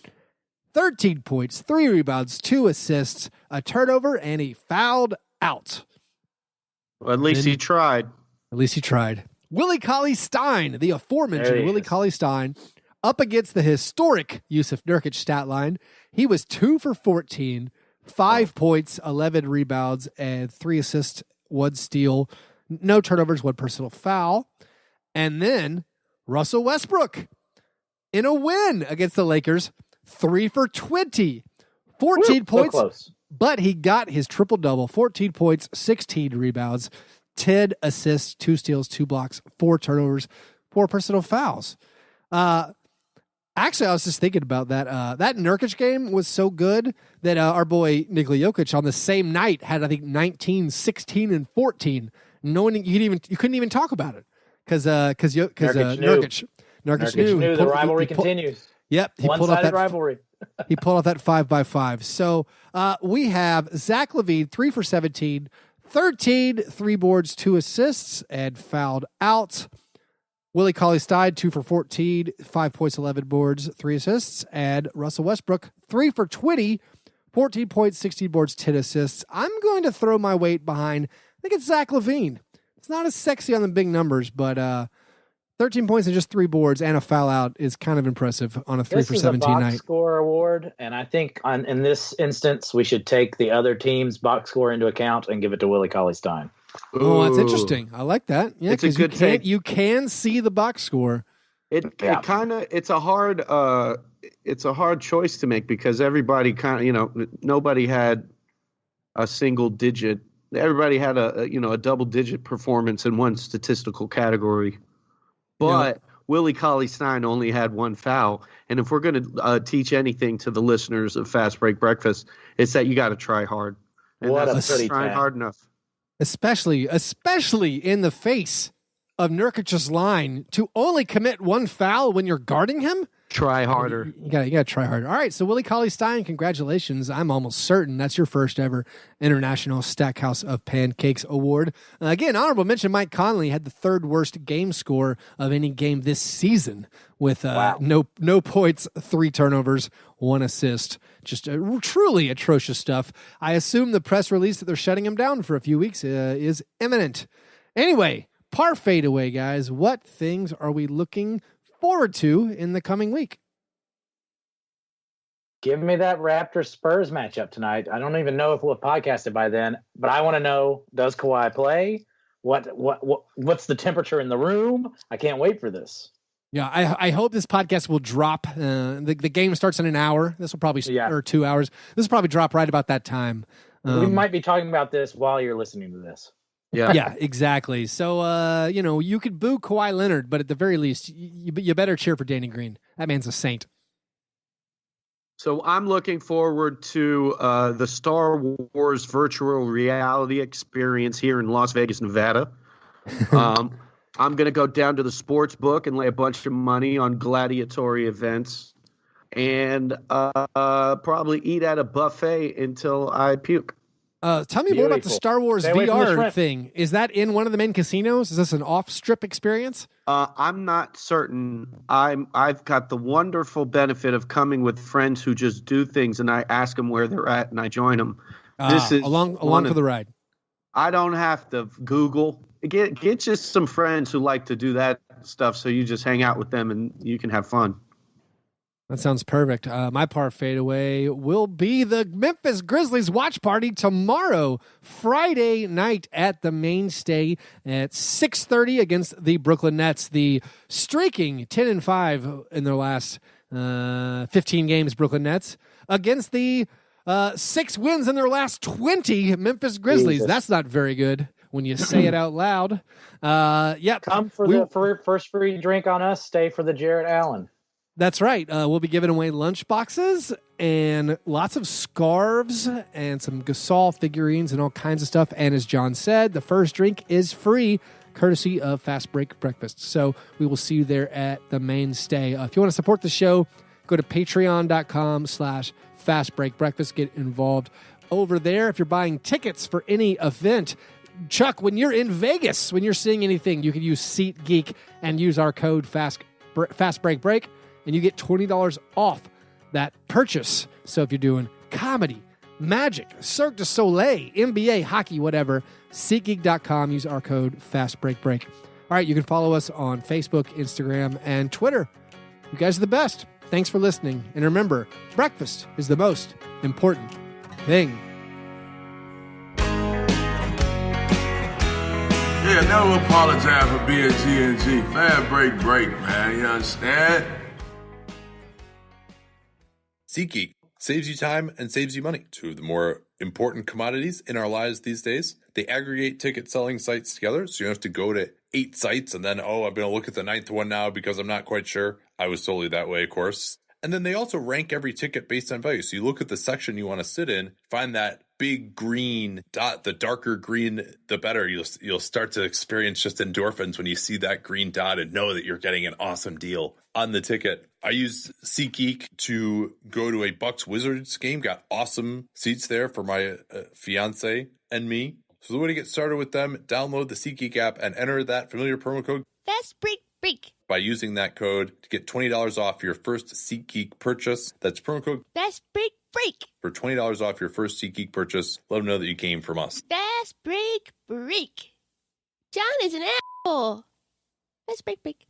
S1: 13 points, 3 rebounds, 2 assists, a turnover, and he fouled out.
S2: Well, at least he tried.
S1: At least he tried. Willie Cauley-Stein, the aforementioned Willie Cauley-Stein, up against the historic Yusuf Nurkic stat line. He was 2 for 14, 5 points, 11 rebounds, and 3 assists, 1 steal, no turnovers, 1 personal foul. And then Russell Westbrook, in a win against the Lakers, 3 for 20, 14 points,
S3: so close.
S1: But he got his triple-double, 14 points, 16 rebounds, 10 assists, 2 steals, 2 blocks, 4 turnovers, 4 personal fouls. Actually, I was just thinking about that. That Nurkic game was so good that our boy Nikola Jokic on the same night had, I think, 19, 16, and 14. No one, you couldn't even talk about it because Nurkic knew
S3: the rivalry continues.
S1: Yep, he pulled off that
S3: rivalry.
S1: He pulled off that 5x5. So we have Zach LaVine, 3 for 17, 13, 3 boards, 2 assists, and fouled out. Willie Cauley-Stein, 2 for 14, 5 points, 11 boards, 3 assists. And Russell Westbrook, 3 for 20, 14 points, 16 boards, 10 assists. I'm going to throw my weight behind, I think it's Zach LaVine. It's not as sexy on the big numbers, but 13 points and just 3 boards and a foul out is kind of impressive on a 3 for 17
S3: night. This is a box
S1: night.
S3: score award, and I think in this instance, we should take the other team's box score into account and give it to Willie Cauley-Stein.
S1: Oh, that's interesting. I like that. Yeah,
S2: it's a good take.
S1: You can see the box score.
S2: It's a hard choice to make because everybody nobody had a single digit. Everybody had a double digit performance in one statistical category. But Willie Cauley-Stein only had 1 foul. And if we're going to teach anything to the listeners of Fast Break Breakfast, it's that you got to try hard. And
S3: what
S2: that's
S3: a pretty
S2: trying hard enough.
S1: Especially in the face of Nurkic's line to only commit 1 foul when you're guarding him.
S2: Try harder.
S1: You gotta try harder. All right, so Willie Cauley-Stein, congratulations. I'm almost certain that's your first ever International Stackhouse of Pancakes Award. Again, honorable mention, Mike Conley had the 3rd worst game score of any game this season with no points, 3 turnovers, 1 assist. Just truly atrocious stuff. I assume the press release that they're shutting him down for a few weeks is imminent. Anyway, par fadeaway, guys. What things are we looking forward to in the coming week?
S3: Give me that Raptors Spurs matchup tonight. I don't even know if we'll have podcasted by then, but I want to know, does Kawhi play? What's the temperature in the room? I can't wait for this.
S1: Yeah, I hope this podcast will drop. The game starts in an hour. This will probably or 2 hours. This will probably drop right about that time.
S3: We might be talking about this while you're listening to this.
S1: Yeah, exactly. So, you could boo Kawhi Leonard, but at the very least, you better cheer for Danny Green. That man's a saint.
S2: So I'm looking forward to the Star Wars virtual reality experience here in Las Vegas, Nevada. I'm going to go down to the sports book and lay a bunch of money on gladiatory events and probably eat at a buffet until I puke.
S1: Tell me more about the
S3: Beautiful.
S1: Star Wars
S3: Stay away from the
S1: VR
S3: shrimp.
S1: thing. Is that in one of the main casinos? Is this an off-strip experience?
S2: I'm not certain. I've got the wonderful benefit of coming with friends who just do things, and I ask them where they're at, and I join them. This is
S1: along for the ride.
S2: I don't have to Google. Get just some friends who like to do that stuff, so you just hang out with them and you can have fun.
S1: That sounds perfect. My part fadeaway will be the Memphis Grizzlies watch party tomorrow, Friday night at the Mainstay at 6:30 against the Brooklyn Nets. The streaking 10-5 in their last 15 games, Brooklyn Nets, against the 6 wins in their last 20 Memphis Grizzlies.
S3: Jesus.
S1: That's not very good when you say it out loud.
S3: Come for the first free drink on us. Stay for the Jarrett Allen.
S1: That's right. We'll be giving away lunch boxes and lots of scarves and some Gasol figurines and all kinds of stuff. And as John said, the first drink is free, courtesy of Fast Break Breakfast. So we will see you there at the Mainstay. If you want to support the show, go to patreon.com/fastbreakbreakfast. Get involved over there. If you're buying tickets for any event, Chuck, when you're in Vegas, when you're seeing anything, you can use SeatGeek and use our code FASTBREAKBREAK. And you get $20 off that purchase. So if you're doing comedy, magic, Cirque du Soleil, NBA, hockey, whatever, SeatGeek.com, use our code FASTBREAKBREAK. All right, you can follow us on Facebook, Instagram, and Twitter. You guys are the best. Thanks for listening. And remember, breakfast is the most important thing.
S6: Yeah, never apologize for being G&G. Fast break, man. You understand?
S7: SeatGeek saves you time and saves you money. Two of the more important commodities in our lives these days. They aggregate ticket selling sites together, so you don't have to go to 8 sites and then, I'm going to look at the 9th one now because I'm not quite sure. I was totally that way, of course. And then they also rank every ticket based on value. So you look at the section you want to sit in, find that big green dot, the darker green, the better. You'll start to experience just endorphins when you see that green dot and know that you're getting an awesome deal on the ticket. I used SeatGeek to go to a Bucks Wizards game, got awesome seats there for my fiance and me. So the way to get started with them, download the SeatGeek app and enter that familiar promo code
S8: FASTBREAKBREAK.
S7: by using that code to get $20 off your first SeatGeek purchase. That's promo code
S8: FASTBREAKBREAK.
S7: for $20 off your first SeatGeek purchase. Let them know that you came from us.
S8: FASTBREAKBREAK. John is an asshole. FASTBREAKBREAK.